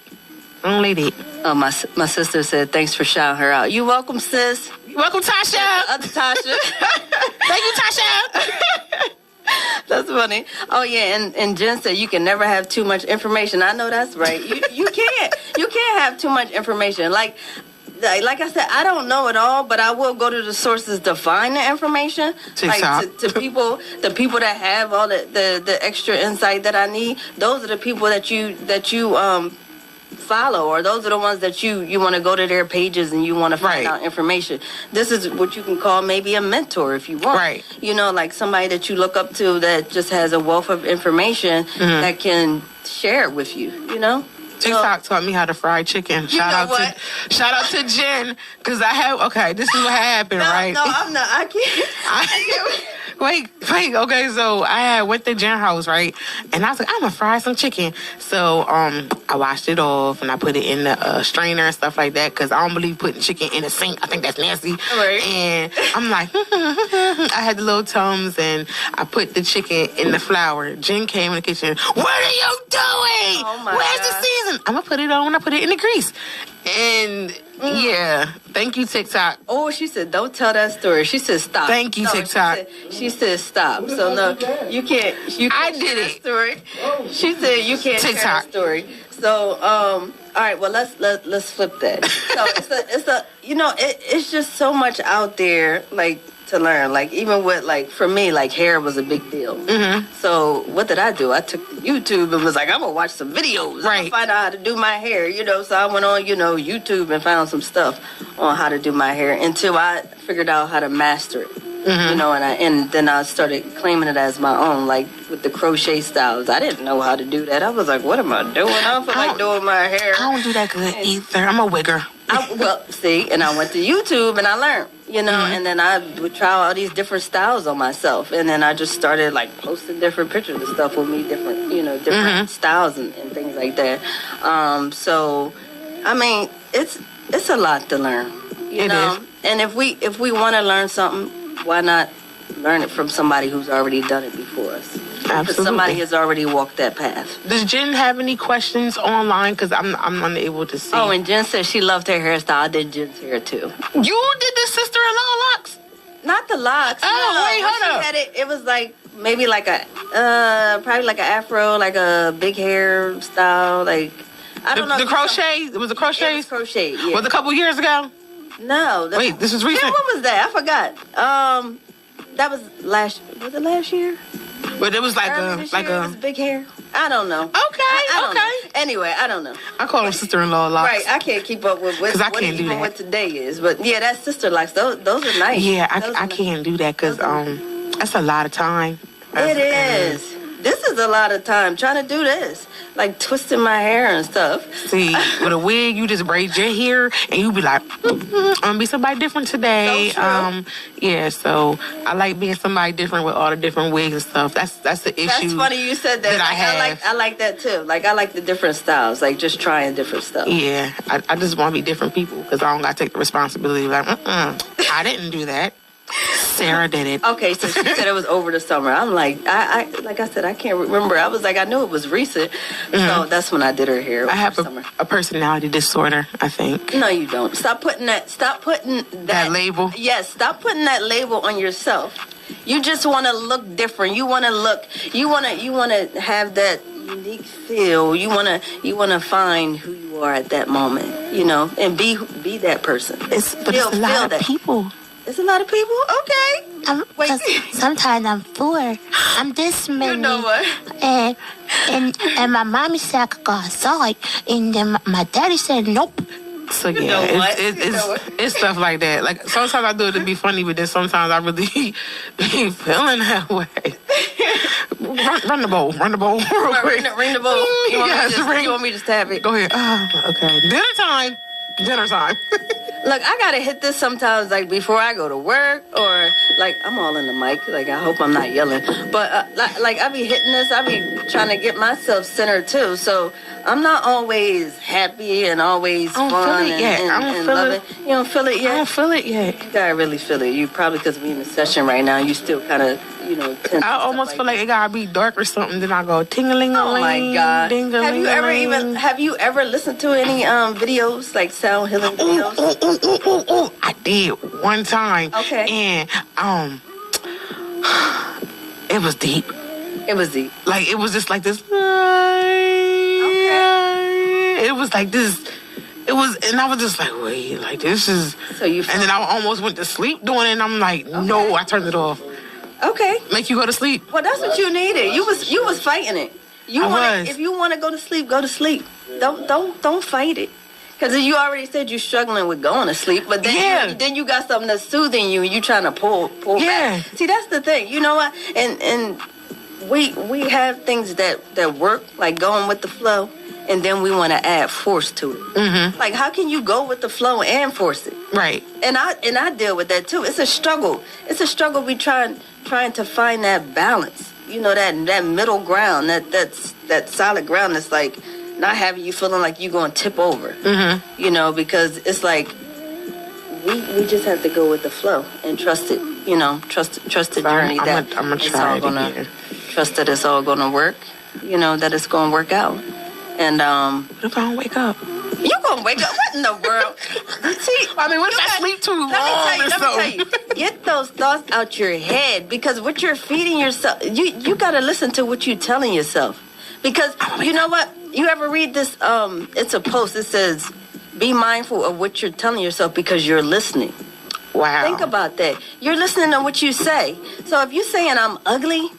I don't like that. Oh, my sister said, thanks for shouting her out. You're welcome, sis. You're welcome, Tasha. Other Tasha. Thank you, Tasha. That's funny. Oh, yeah, and Jen said you can never have too much information. I know that's right. You can't. You can't have too much information. Like I said, I don't know it all, but I will go to the sources to find the information. TikTok. Like to people, the people that have all the extra insight that I need. Those are the people that you follow, or those are the ones that you want to go to their pages and you want to find out information. This is what you can call maybe a mentor if you want. Right. You know, like somebody that you look up to that just has a wealth of information that can share it with you, you know? TikTok taught me how to fry chicken. Shout out to Jen, because this is what happened, right? No, I'm not. I can't. Wait. Okay, so I went to Jen's house, right? And I was like, I'm gonna fry some chicken. So I washed it off and I put it in the strainer and stuff like that, because I don't believe putting chicken in a sink. I think that's nasty. Right. And I'm like, I had the little Tums and I put the chicken in the flour. Jen came in the kitchen. What are you doing? Oh my Where's God. the season? I'm gonna put it on. I put it in the grease. And yeah, thank you, TikTok. Oh, she said, don't tell that story. She said, stop. Thank you, TikTok. She said, stop. So no, you can't. I share did that it. Story. She said you can't share TikTok. that story. So all right. Well, let's flip that. So it's just so much out there, like, to learn. Like, even with, like, for me, like, hair was a big deal. So what did I do? I took YouTube and was like, I'm gonna watch some videos. Right. I'm gonna find out how to do my hair. You know, so I went on, YouTube and found some stuff on how to do my hair until I figured out how to master it. You know, and then I started claiming it as my own, like with the crochet styles. I didn't know how to do that. I was like, what am I doing? I don't feel like doing my hair. I don't do that good either. I'm a wigger. And I went to YouTube and I learned, and then I would try all these different styles on myself. And then I just started, like, posting different pictures and stuff with me, different styles and things like that. So, I mean, it's a lot to learn, you know? Is. And if we want to learn something, why not learn it from somebody who's already done it before us? Absolutely. Because somebody has already walked that path. Does Jen have any questions online? Because I'm unable to see. Oh, and Jen said she loved her hairstyle. I did Jen's hair too. You did the sister-in-law locks? Not the locks. Oh, wait, hold up. It was like maybe like probably like an afro, like a big hair style. Like, I don't know. The crochet? It was a crochet? It was crochet, yeah. Was it a couple years ago? No. Wait, this is recent? Yeah, what was that? I forgot. That was was it last year? But it was like it was big hair. I don't know. Okay, I don't okay. know. Anyway, I don't know. I call them sister-in-law locks. Right, I can't keep up with what today is. But yeah, that's sister locks. Those are nice. Yeah, I can't do that because that's a lot of time. It is. This is a lot of time trying to do this. Like twisting my hair and stuff. See, with a wig, you just braid your hair and you be like, I'm gonna be somebody different today. So yeah, so I like being somebody different with all the different wigs and stuff. That's the issue. That's funny you said that. I like that too. Like, I like the different styles, like just trying different stuff. Yeah, I just want to be different people because I don't gotta take the responsibility. Like, I didn't do that. Sarah did it. Okay, so she said it was over the summer. I'm like, like I said, I can't remember. I was like, I knew it was recent. So that's when I did her hair. I have summer. a personality disorder, I think. No, you don't. Stop putting that label. Yes, stop putting that label on yourself. You just want to look different. You want to have that unique feel. You want to find who you are at that moment, and be that person. It's a lot of people. It's a lot of people? Okay. Wait. Sometimes I'm 4. I'm this many. You know what? And my mommy said I could go outside. And then my daddy said nope. So yeah, it's stuff like that. Like, sometimes I do it to be funny, but then sometimes I really be feeling that way. Run the bowl. Run the bowl. Ring the bowl. You want me to just tap it? Go ahead. Oh, okay. Dinner time. Look, I gotta hit this sometimes, like before I go to work, or like I'm all in the mic. Like I hope I'm not yelling, but like I be hitting this. I be trying to get myself centered too. So I'm not always happy and always I don't fun feel it yet. I don't and feel loving. it. You don't feel it yet. I don't feel it yet. You gotta really feel it. You probably because we in a session right now. You still kind of tense. I almost feel like it gotta be dark or something. Then I go ting-a-ling-a-ling. Oh my God! Ding-a-ling-a-ling. Have you ever listened to any videos like sound healing videos? Ooh. I did one time. Okay. And it was deep. It was deep. Like it was just like this. Okay. It was like this. It was, and I was just like, wait, like this is. So you. And then I almost went to sleep doing it. And I'm like, no, I turned it off. Okay. Make you go to sleep. Well, that's what you needed. You was fighting it. If you want to go to sleep, go to sleep. Don't fight it. Because you already said you're struggling with going to sleep, but then you got something that's soothing you, and you trying to pull back. See, that's the thing. You know what? And we have things that work, like going with the flow, and then we want to add force to it. Mm-hmm. Like, how can you go with the flow and force it? Right. And I deal with that too. It's a struggle. It's a struggle. We trying to find that balance. You know, that middle ground, that solid ground that's like not having you feeling like you're going to tip over. Mm-hmm. You know, because it's like we just have to go with the flow and trust it. You know, trust the journey. I'm gonna try it again. Trust that it's all going to work. You know, that it's going to work out. And what if I don't wake up? You gonna wake up? What in the world? See, I mean, what if I sleep too long? Let me tell you. Get those thoughts out your head, because what you're feeding yourself, you gotta listen to what you're telling yourself. Because you know what? You ever read this? It's a post. It says, "Be mindful of what you're telling yourself because you're listening." Wow. Think about that. You're listening to what you say. So if you're saying I'm ugly,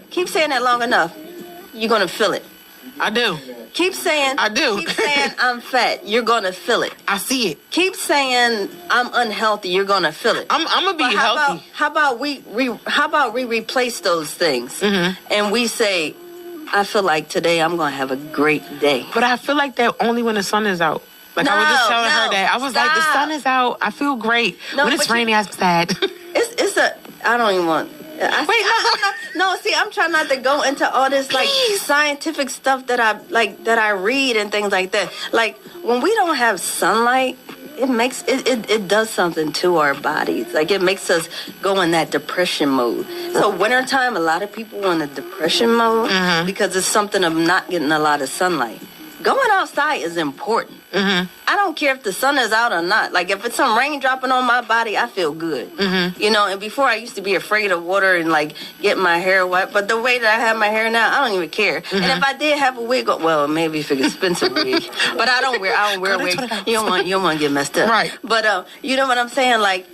keep saying it long enough. You're gonna feel it. I do. Keep saying. I do. Keep saying I'm fat. You're gonna feel it. I see it. Keep saying I'm unhealthy. You're gonna feel it. I'm gonna be healthy. How about we replace those things and we say, I feel like today I'm gonna have a great day. But I feel like that only when the sun is out. Like I was just telling her that. I was like, the sun is out. I feel great. When it's raining, I'm sad. I don't even want. No. See, I'm trying not to go into all this like scientific stuff that I read and things like that. Like when we don't have sunlight, it does something to our bodies. Like it makes us go in that depression mode. So wintertime, a lot of people are in a depression mode because it's something of not getting a lot of sunlight. Going outside is important. I don't care if the sun is out or not. Like if it's some rain dropping on my body, I feel good. You know, and before I used to be afraid of water and like get my hair wet. But the way that I have my hair now, I don't even care. And if I did have a wig, well, maybe if it's an expensive wig. But I don't wear wigs. You don't want to get messed up. Right. But you know what I'm saying? Like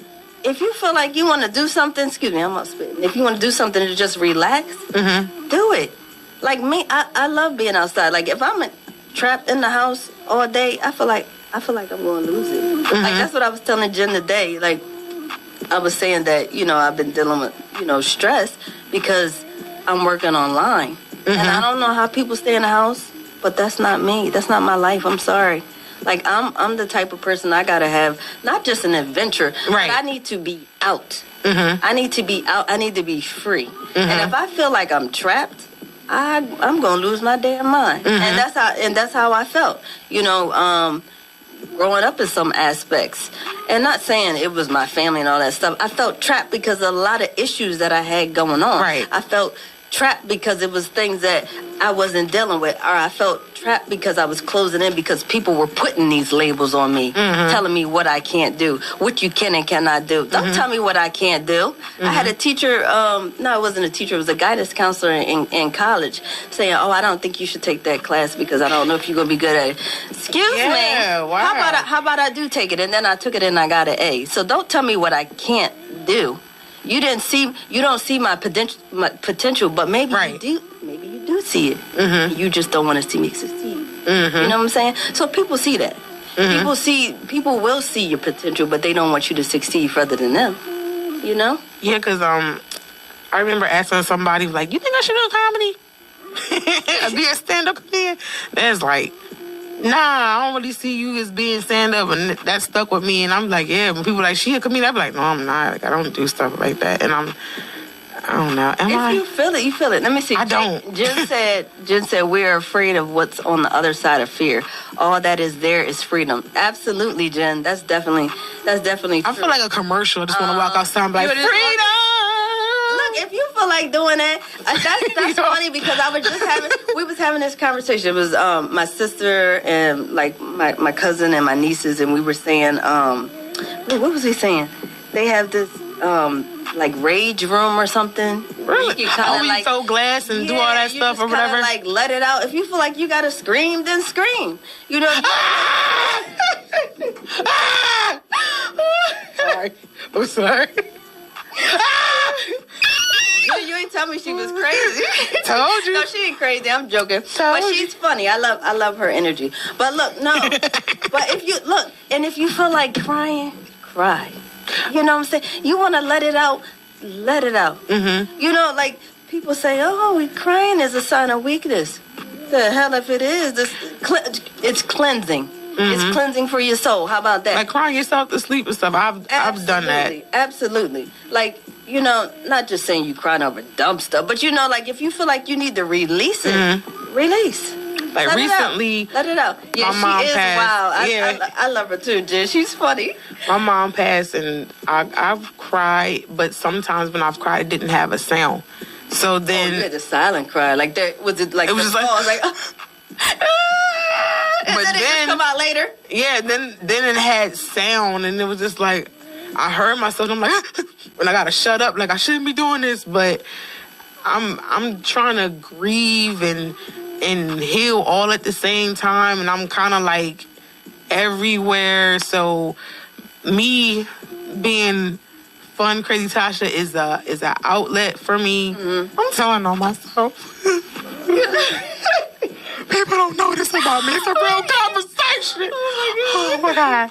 if you feel like you want to do something, excuse me, I'm not spitting. If you want to do something to just relax, do it. Like me, I love being outside. Like if I'm trapped in the house all day, I feel like I'm going to lose it. Like that's what I was telling Jen today. Like I was saying that, you know, I've been dealing with, you know, stress because I'm working online. And I don't know how people stay in the house, but that's not me. That's not my life. I'm sorry. Like I'm the type of person I got to have not just an adventure, but I need to be out. I need to be out. I need to be free. And if I feel like I'm trapped, I'm gonna lose my damn mind, and that's how I felt. You know, growing up in some aspects, and not saying it was my family and all that stuff. I felt trapped because of a lot of issues that I had going on. Right. I felt trapped because it was things that I wasn't dealing with, or I felt trapped because I was closing in because people were putting these labels on me, telling me what I can't do, what you can and cannot do. Don't tell me what I can't do. I had a teacher, no, it wasn't a teacher, it was a guidance counselor in college saying, oh, I don't think you should take that class because I don't know if you're going to be good at it. Excuse me. Wow. How about I do take it? And then I took it and I got an A. So don't tell me what I can't do. You don't see my potential, but maybe you do. Maybe you do see it. You just don't want to see me succeed. You know what I'm saying? So people see that. People will see your potential, but they don't want you to succeed further than them. You know? Yeah, because I remember asking somebody like, "You think I should do comedy? Be a stand-up comedian?" That's like, Nah, I don't really see you as being stand-up, and that stuck with me. And I'm like, yeah, when people like, she a comedian, I'm like, no, I'm not. Like, I don't do stuff like that. And I don't know. If you feel it, you feel it. Let me see. I don't. Jen said we're afraid of what's on the other side of fear. All that is there is freedom. Absolutely, Jen. That's definitely true. I feel like a commercial. I just want to walk outside and be like, freedom! Look, if you feel like doing that, that's funny because we was having this conversation. It was my sister and like my cousin and my nieces, and we were saying, what was we saying? They have this like rage room or something. Really? You kinda you throw glass and do all that stuff or whatever? Like let it out. If you feel like you gotta scream, then scream. You know. Sorry. I'm sorry. You ain't tell me she was crazy. Told you. No, she ain't crazy. I'm joking. But she's funny. I love her energy. But look, no. But if you feel like crying, cry. You know what I'm saying? You want to let it out, let it out. Mm-hmm. You know, like people say, oh, crying is a sign of weakness. The hell if it is, it's cleansing. Mm-hmm. It's cleansing for your soul. How about that? Like crying yourself to sleep and stuff. I've done that. Absolutely. Like, you know, not just saying you crying over dumb stuff, but you know, like if you feel like you need to release it, release. Like recently, let it out. Yeah, my mom she is passed. wild. I love her too, Jen. She's funny. My mom passed, and I've cried, but sometimes when I've cried, it didn't have a sound. So then you had a silent cry. Like there was it like it was just like. And but then it come out later. Yeah, then it had sound, and it was just like I heard myself. And I'm like, and I gotta shut up. Like I shouldn't be doing this, but I'm trying to grieve and heal all at the same time, and I'm kind of like everywhere. So me being fun, crazy Tasha is an outlet for me. Mm-hmm. I'm telling on myself. People don't know this about me. It's a real conversation. Oh my God.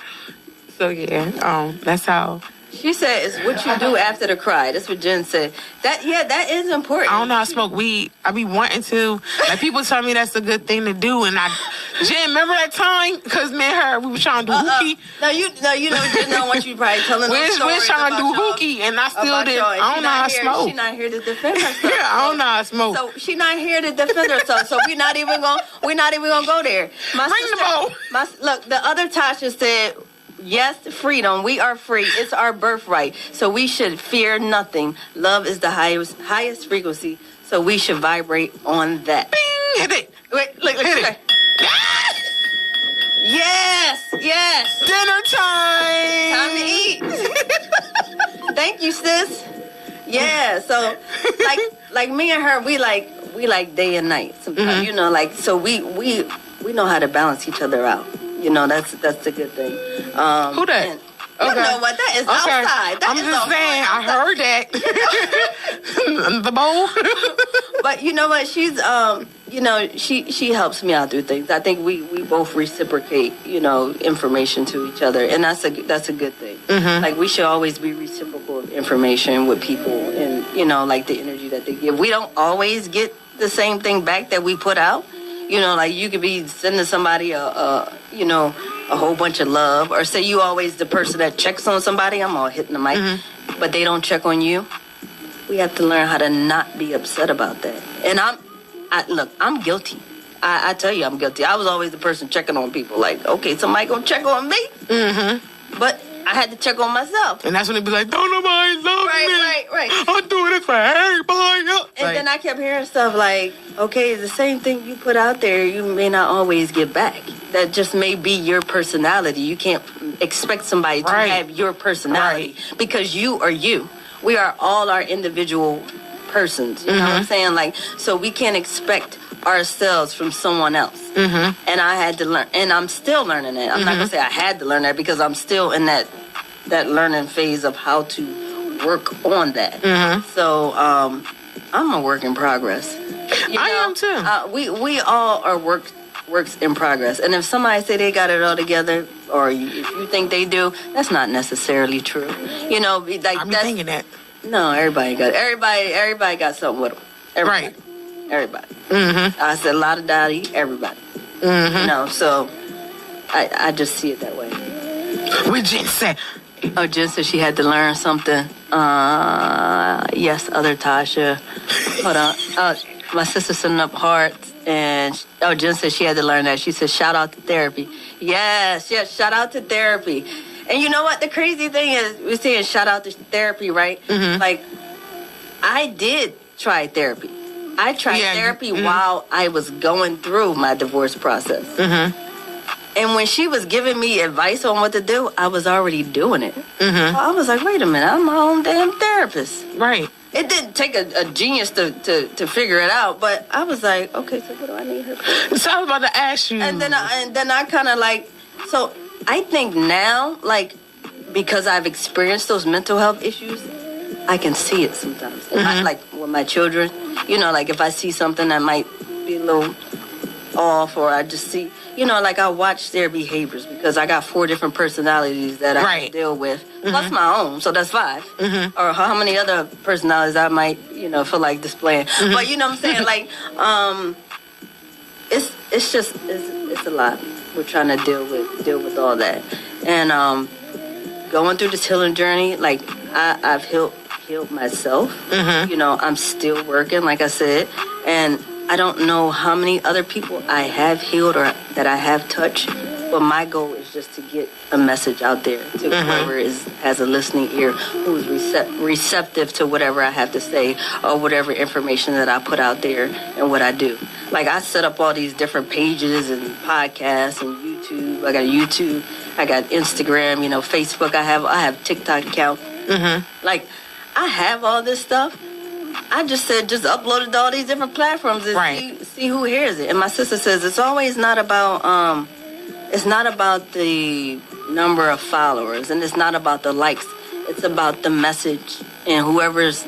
So yeah, that's how. She said it's what you do after the cry. That's what Jen said. That is important. I don't know how to smoke weed. I be wanting to. Like people tell me that's a good thing to do, and Jen, remember that time? Because me and her, we were trying to do hookie. No, you know, Jen don't want you probably telling us stories. We're trying to do hookie, and I still did. I don't know how to smoke. She's not here to defend herself. Yeah, I don't know how to smoke. So she's not here to defend herself. So we're not even gonna go there. Bring the bowl. Look, the other Tasha said. Yes, freedom. We are free. It's our birthright. So we should fear nothing. Love is the highest frequency. So we should vibrate on that. Bing! Hit it. Wait, look, hit it. Yes. Dinner time. Time to eat. Thank you, sis. Yeah. So like me and her, we like day and night. Sometimes, mm-hmm. You know, like so we know how to balance each other out. You know, that's the good thing. Who that? You know what? That is outside. I'm just saying, I heard that. The bowl. But you know what? She's, you know, she helps me out through things. I think we both reciprocate, you know, information to each other. And that's a good thing. Mm-hmm. Like, we should always be reciprocal of information with people and, you know, like the energy that they give. We don't always get the same thing back that we put out. You know, like you could be sending somebody a whole bunch of love, or say you always the person that checks on somebody. I'm all hitting the mic, mm-hmm. but they don't check on you. We have to learn how to not be upset about that. And I'm guilty. I tell you, I'm guilty. I was always the person checking on people. Like, okay, somebody gonna check on me, mm-hmm. but I had to check on myself. And that's when they be like, don't nobody love me. Right. I'm doing this for everybody else. And then I kept hearing stuff like, okay, the same thing you put out there, you may not always get back. That just may be your personality. You can't expect somebody to have your personality because you are you. We are all our individual persons. You know what I'm saying? Like, so we can't expect ourselves from someone else. Mm-hmm. And I had to learn, and I'm still learning it. I'm not gonna say I had to learn that because I'm still in that learning phase of how to work on that. Mm-hmm. So I'm a work in progress. I am too. We all are works in progress. And if somebody say they got it all together, or if you think they do, that's not necessarily true. You know, like I'm thinking that. No, everybody got something with them. Everybody. Mm-hmm. I said a lot of daddy, everybody. You know, so I just see it that way. What Jen said. Oh, Jen said she had to learn something. Yes, other Tasha. Hold on. My sister sending up hearts. And, Jen said she had to learn that. She said, shout out to therapy. Yes, shout out to therapy. And you know what? The crazy thing is, we're saying shout out to therapy, right? Mm-hmm. Like, I did try therapy. I tried therapy while I was going through my divorce process. Mm-hmm. And when she was giving me advice on what to do, I was already doing it. Mm-hmm. I was like, wait a minute, I'm my own damn therapist. Right. It didn't take a genius to figure it out, but I was like, okay, so what do I need her for? So I was about to ask you. And then I kind of like, so I think now, like, because I've experienced those mental health issues, I can see it sometimes. Mm-hmm. Like with my children, you know, like if I see something that might be a little off, or I just see, you know, like I watch their behaviors because I got 4 different personalities that I can deal with, plus my own, so that's 5. Or how many other personalities I might, you know, feel like displaying. But you know what I'm saying? Like, it's just it's a lot. We're trying to deal with all that, and going through this healing journey. Like I've healed myself. You know, I'm still working, like I said, and I don't know how many other people I have healed or that I have touched, but my goal is just to get a message out there to whoever has a listening ear, who's receptive to whatever I have to say or whatever information that I put out there and what I do. Like I set up all these different pages and podcasts and YouTube. I got YouTube, I got Instagram, you know, Facebook. I have TikTok account. Like I have all this stuff. I just said, just upload it to all these different platforms and see who hears it. And my sister says it's always not about the number of followers, and it's not about the likes. It's about the message, and whoever's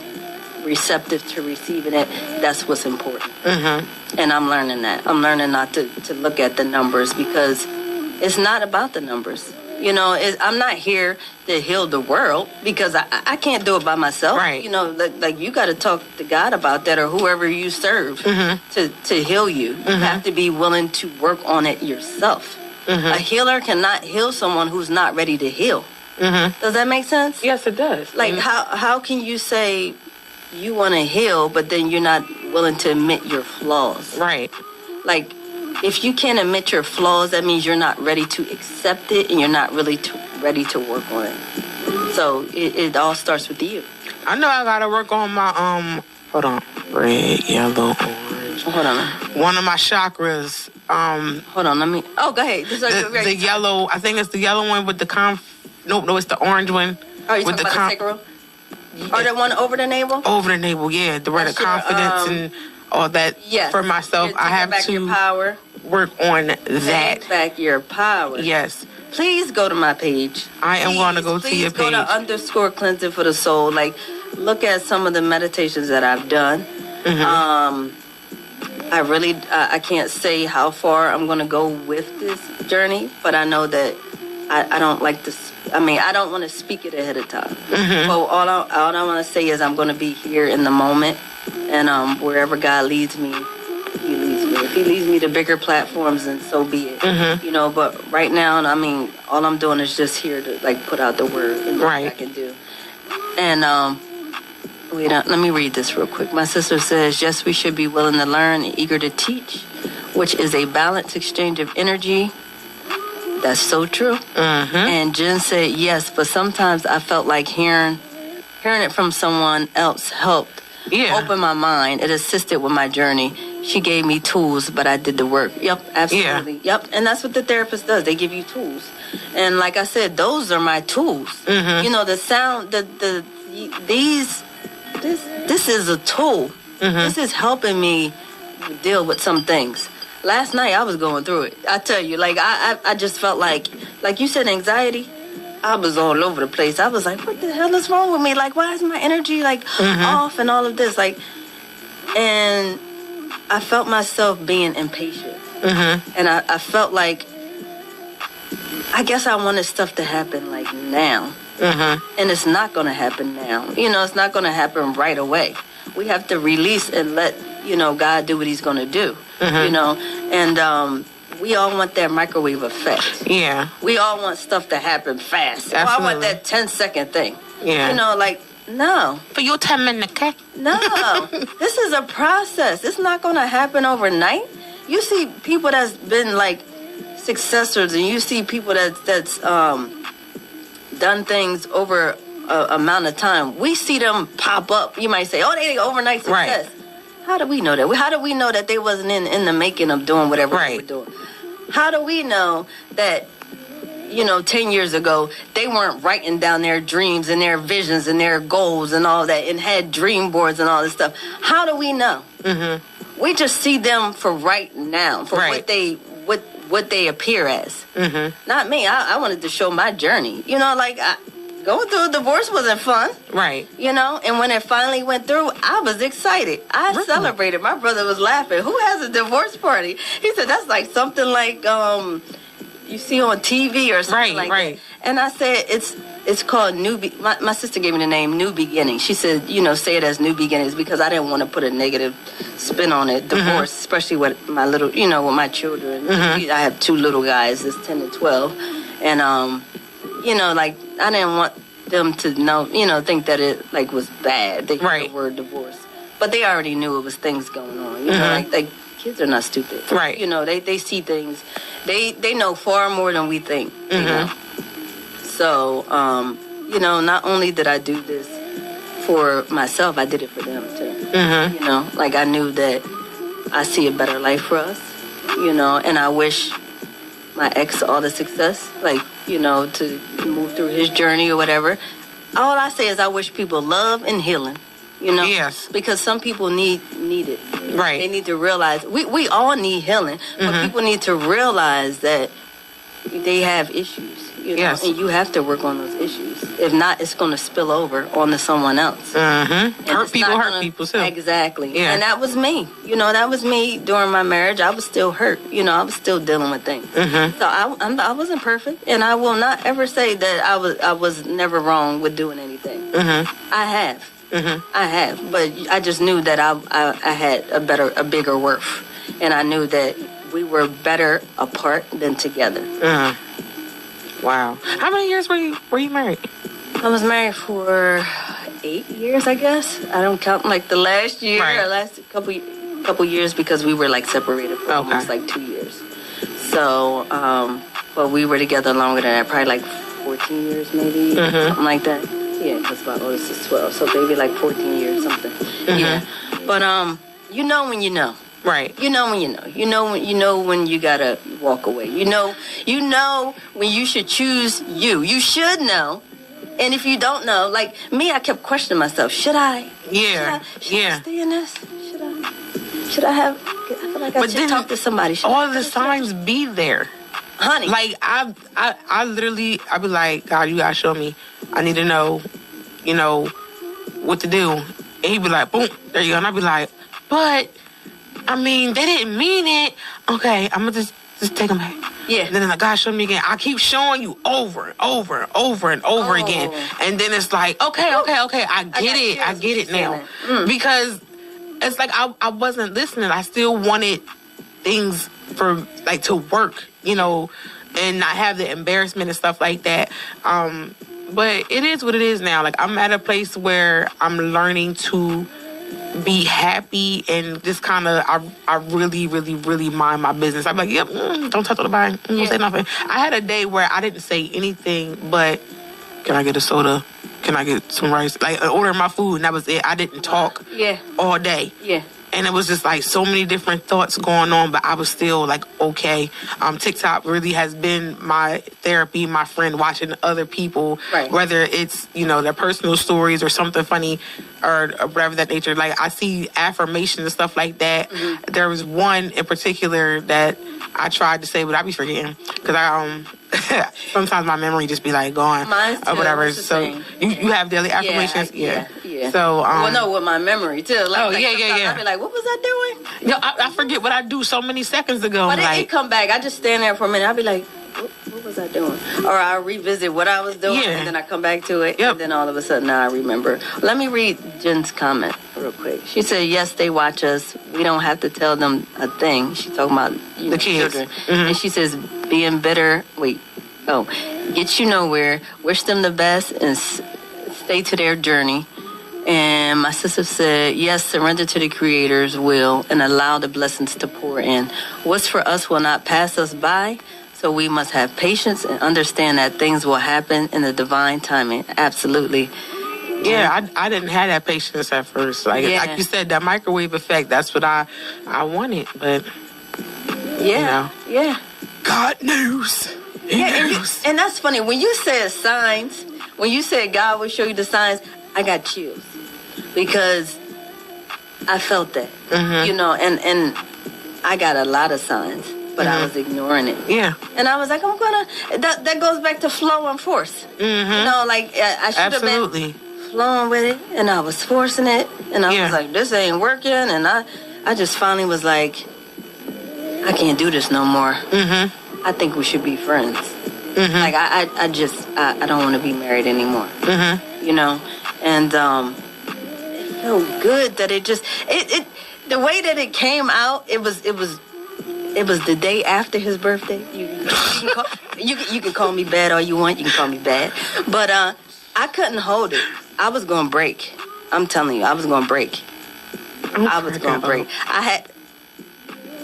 receptive to receiving it, that's what's important. And I'm learning that. I'm learning not to look at the numbers, because it's not about the numbers. You know, I'm not here to heal the world, because I can't do it by myself. Right. You know, like you got to talk to God about that, or whoever you serve to heal you. You have to be willing to work on it yourself. A healer cannot heal someone who's not ready to heal. Does that make sense? Yes, it does. Like, how can you say you want to heal, but then you're not willing to admit your flaws? Right. Like, if you can't admit your flaws, that means you're not ready to accept it, and you're not really ready to work on it. So it all starts with you. I know I gotta work on my hold on, red, yellow, orange. Hold on. One of my chakras. Hold on. Let me. Oh, go ahead. The yellow. I think it's the yellow one with the No, it's the orange one. Oh, you talking about the sacral? Or the one over the navel? Over the navel, yeah. The word of confidence and all that. Yes. For myself, I have back to your power. Work on that. Take back your power. Yes. Please go to my page. I am going to go to your page. Please go to _cleansing for the soul. Like, look at some of the meditations that I've done. I can't say how far I'm going to go with this journey, but I know that I don't like to. I don't want to speak it ahead of time. But all I want to say is I'm going to be here in the moment, and wherever God leads me, He leads me. If He leads me to bigger platforms, then so be it. You know. But right now, all I'm doing is just here to put out the word and what I can do. And wait, let me read this real quick. My sister says, yes, we should be willing to learn and eager to teach, which is a balanced exchange of energy. That's so true. And Jen said, yes, but sometimes I felt like hearing it from someone else helped open my mind. It assisted with my journey. She gave me tools, but I did the work. Yep, absolutely. Yep, and that's what the therapist does. They give you tools. And like I said, those are my tools. You know, the sound, this is a tool. This is helping me deal with some things. Last night I was going through it. I tell you, I just felt like you said, anxiety. I was all over the place. I was like, what the hell is wrong with me? Like, why is my energy off and all of this? And I felt myself being impatient. And I felt like, I guess I wanted stuff to happen now. And it's not going to happen now. You know, it's not going to happen right away. We have to release and let, God do what He's going to do. You know, and we all want that microwave effect. Yeah. We all want stuff to happen fast. Oh, I want that 10-second thing. Yeah. You know, like, no. For your 10-minute cake. No. This is a process. It's not going to happen overnight. You see people that's been, like, successors, and you see people that's done things over a amount of time. We see them pop up. You might say, oh, they overnight success. Right. How do we know that? How do we know that they wasn't in the making of doing whatever they were Right. doing? How do we know that, 10 years ago, they weren't writing down their dreams and their visions and their goals and all that and had dream boards and all this stuff? How do we know? Mm-hmm. We just see them for right now, for what they appear as. Mm-hmm. Not me. I wanted to show my journey. Going through a divorce wasn't fun. Right. And when it finally went through, I was excited. I celebrated. My brother was laughing. Who has a divorce party? He said, that's like something like you see on TV or something like that. And I said, it's called my sister gave me the name New Beginnings. She said, say it as New Beginnings because I didn't want to put a negative spin on it. Divorce, especially with my little, with my children. I have 2 little guys, it's 10 and 12. And, I didn't want them to know, think that it was bad. They heard the word divorce, but they already knew it was things going on. Like kids are not stupid, right? They see things. They know far more than we think. So not only did I do this for myself, I did it for them too. I knew that I see a better life for us. And I wish my ex all the success, to move through his journey or whatever. All I say is I wish people love and healing, Yes. Because some people need it. Right. They need to realize, we all need healing, but people need to realize that they have issues, Yes. and you have to work on those issues. If not, it's going to spill over onto someone else. Hurt people too. Exactly. Yeah. And that was me. That was me during my marriage. I was still hurt. I was still dealing with things. So I wasn't perfect, and I will not ever say that I was never wrong with doing anything. I have. I have, but I just knew that I had a bigger worth, and I knew that we were better apart than together. Wow. How many years were you married? I was married for 8 years, I guess. I don't count the last year or last couple years because we were separated for almost 2 years. So, but we were together longer than that, probably 14 years maybe, something like that. Yeah, because my oldest is 12, so maybe 14 years, something. Yeah, but you know when you know. Right. You know when you know. You know when you gotta walk away. You know when you should choose you. You should know. And if you don't know, me, I kept questioning myself. Should I? Yeah. Should I stay in this? Should I have? I feel like I should talk to somebody. All the signs be there. Honey. I literally, I be like, God, you gotta show me. I need to know, what to do. And he be like, boom, there you go. And I be like, but, they didn't mean it. Okay, I'm gonna just take them back. Yeah. And then God showed me again. I keep showing you over and over again. And then it's like, okay. I get it now. Because it's like I wasn't listening. I still wanted things for to work, and not have the embarrassment and stuff like that. But it is what it is now. I'm at a place where I'm learning to be happy and just kind of, I really, really, really mind my business. I'm like, yep, don't touch nobody. Don't say nothing. I had a day where I didn't say anything, but can I get a soda? Can I get some rice? Ordering my food, and that was it. I didn't talk all day. Yeah. And it was just so many different thoughts going on, but I was still okay. TikTok really has been my therapy, my friend, watching other people, whether it's, their personal stories or something funny or whatever that nature. I see affirmations and stuff like that. There was one in particular that I tried to say, but I be forgetting because sometimes my memory just be gone or whatever. So you have daily affirmations? Yeah. So, no, with my memory too. Yeah. I be like, what was I doing? I forget what I do so many seconds ago. But it come back. I just stand there for a minute. I be like, what what was I doing? Or I'll revisit what I was doing, Yeah. and then I come back to it, Yep. and then all of a sudden now I remember. Let me read Jen's comment real quick. She said, yes, they watch us. We don't have to tell them a thing. She's talking about The kids. children. Mhm. And she says, being bitter, get you nowhere, wish them the best, and stay to their journey. And my sister said, yes, surrender to the Creator's will and allow the blessings to pour in. What's for us will not pass us by, so we must have patience and understand that things will happen in the divine timing. Absolutely. Yeah, I didn't have that patience at first. Like you said, that microwave effect, that's what I wanted. But, Yeah. God knows. He knows. And that's funny. When you said signs, when you said God will show you the signs, I got chills. Because I felt that, and I got a lot of signs, but I was ignoring it. Yeah. And I was like, that goes back to flow and force. I should have been flowing with it, and I was forcing it, and I was like, this ain't working, and I just finally was like, I can't do this no more. I think we should be friends. Like, I don't want to be married anymore. And it felt good that it the way that it came out, it was the day after his birthday. You can call me bad all you want. You can call me bad, but I couldn't hold it. I was gonna break. I'm telling you, I was gonna break. I was gonna break. I had.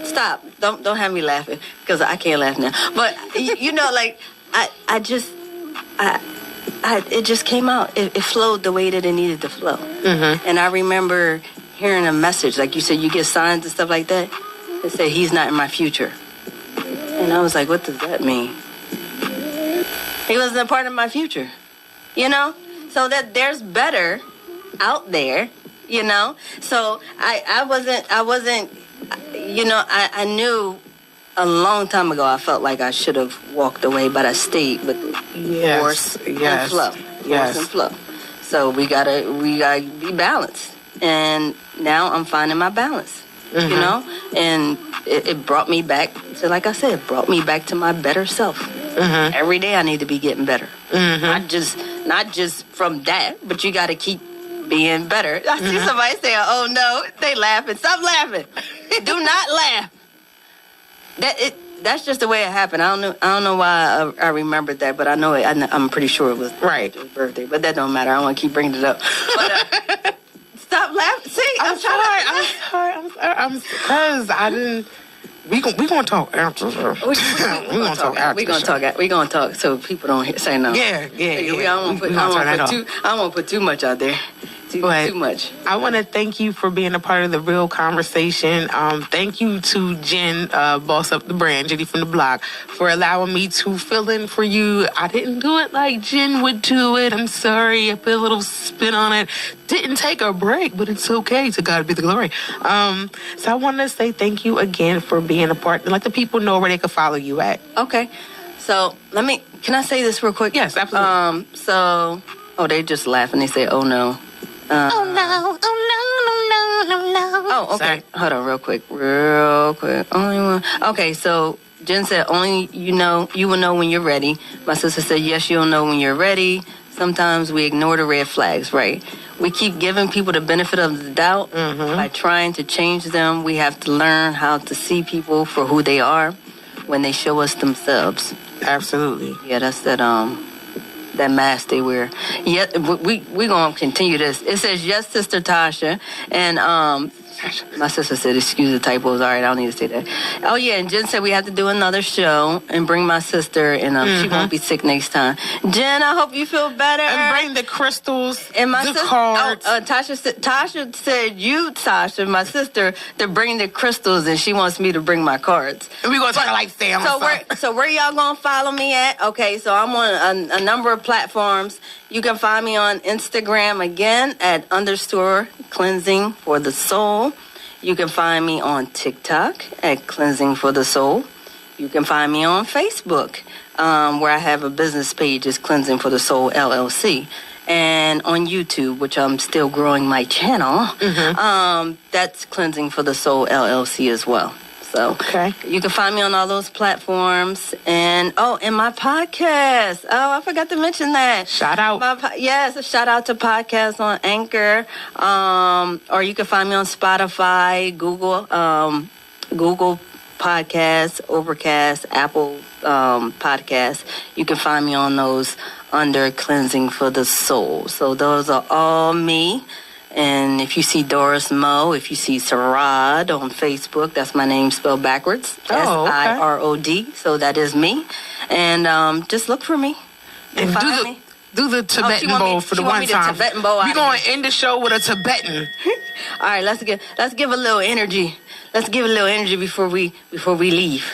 Stop! Don't have me laughing because I can't laugh now. But it just came out. It flowed the way that it needed to flow. And I remember hearing a message, like you said, you get signs and stuff like that. It said, he's not in my future. And I was like, what does that mean? He wasn't a part of my future, So that there's better out there, So I wasn't, I knew a long time ago I felt like I should have walked away, but I stayed with force and flow. Force and flow. So we gotta be balanced. And now I'm finding my balance. And it brought me back to, like I said, brought me back to my better self. Every day I need to be getting better. Not just from that, but you gotta keep being better. I see somebody saying, oh no, they laughing. Stop laughing. Do not laugh. That's just the way it happened. I don't know why I remembered that, but I know it. I'm pretty sure it was his birthday. But that don't matter. I don't want to keep bringing it up. But stop laughing. See, I'm sorry. Because I didn't. We gonna talk after. We gonna talk after. We gonna talk so people don't say no. Yeah. I won't put too much out there. Too much. I want to thank you for being a part of the real conversation. Thank you to Jen, boss up the brand, Jenny from the block, for allowing me to fill in for you. I didn't do it like Jen would do it. I'm sorry. I put a little spin on it. Didn't take a break, but it's okay. To God be the glory. So I want to say thank you again for being a part. And let the people know where they can follow you at. Okay. So can I say this real quick? Yes, absolutely. They just laugh and they say, oh no. Oh no. Oh, okay. Sorry. Hold on real quick. Only one. Okay, so Jen said, only you will know when you're ready. My sister said, yes, you'll know when you're ready. Sometimes we ignore the red flags, right? We keep giving people the benefit of the doubt by trying to change them. We have to learn how to see people for who they are when they show us themselves. Absolutely. Yeah, that's that mask they wear. Yeah, we gonna continue this. It says, yes, Sister Tasha, and my sister said, excuse the typos. All right, I don't need to say that. Oh yeah, and Jen said we have to do another show and bring my sister, and she won't be sick next time. Jen, I hope you feel better. And bring the crystals, and my the sister, cards. Tasha said Tasha, my sister, to bring the crystals, and she wants me to bring my cards. And we're gonna talk like Sam. So where y'all gonna follow me at? Okay, so I'm on a number of platforms. You can find me on Instagram again at _cleansing for the soul. You can find me on TikTok at Cleansing for the Soul. You can find me on Facebook, where I have a business page, is Cleansing for the Soul LLC. And on YouTube, which I'm still growing my channel, that's Cleansing for the Soul LLC as well. So Okay. you can find me on all those platforms. And my podcast. Oh, I forgot to mention that. Shout out. Yes, a shout out to podcasts on Anchor. Or you can find me on Spotify, Google Podcasts, Overcast, Apple Podcasts. You can find me on those under Cleansing for the Soul. So those are all me. And if you see Doris Moe, if you see Sarad on Facebook, that's my name spelled backwards. Oh, okay. Sirod. So that is me. And just look for me. And Find me. do the Tibetan Bowl for the one time. We're going to end the show with a Tibetan. All right, let's give a little energy. Let's give a little energy before we leave.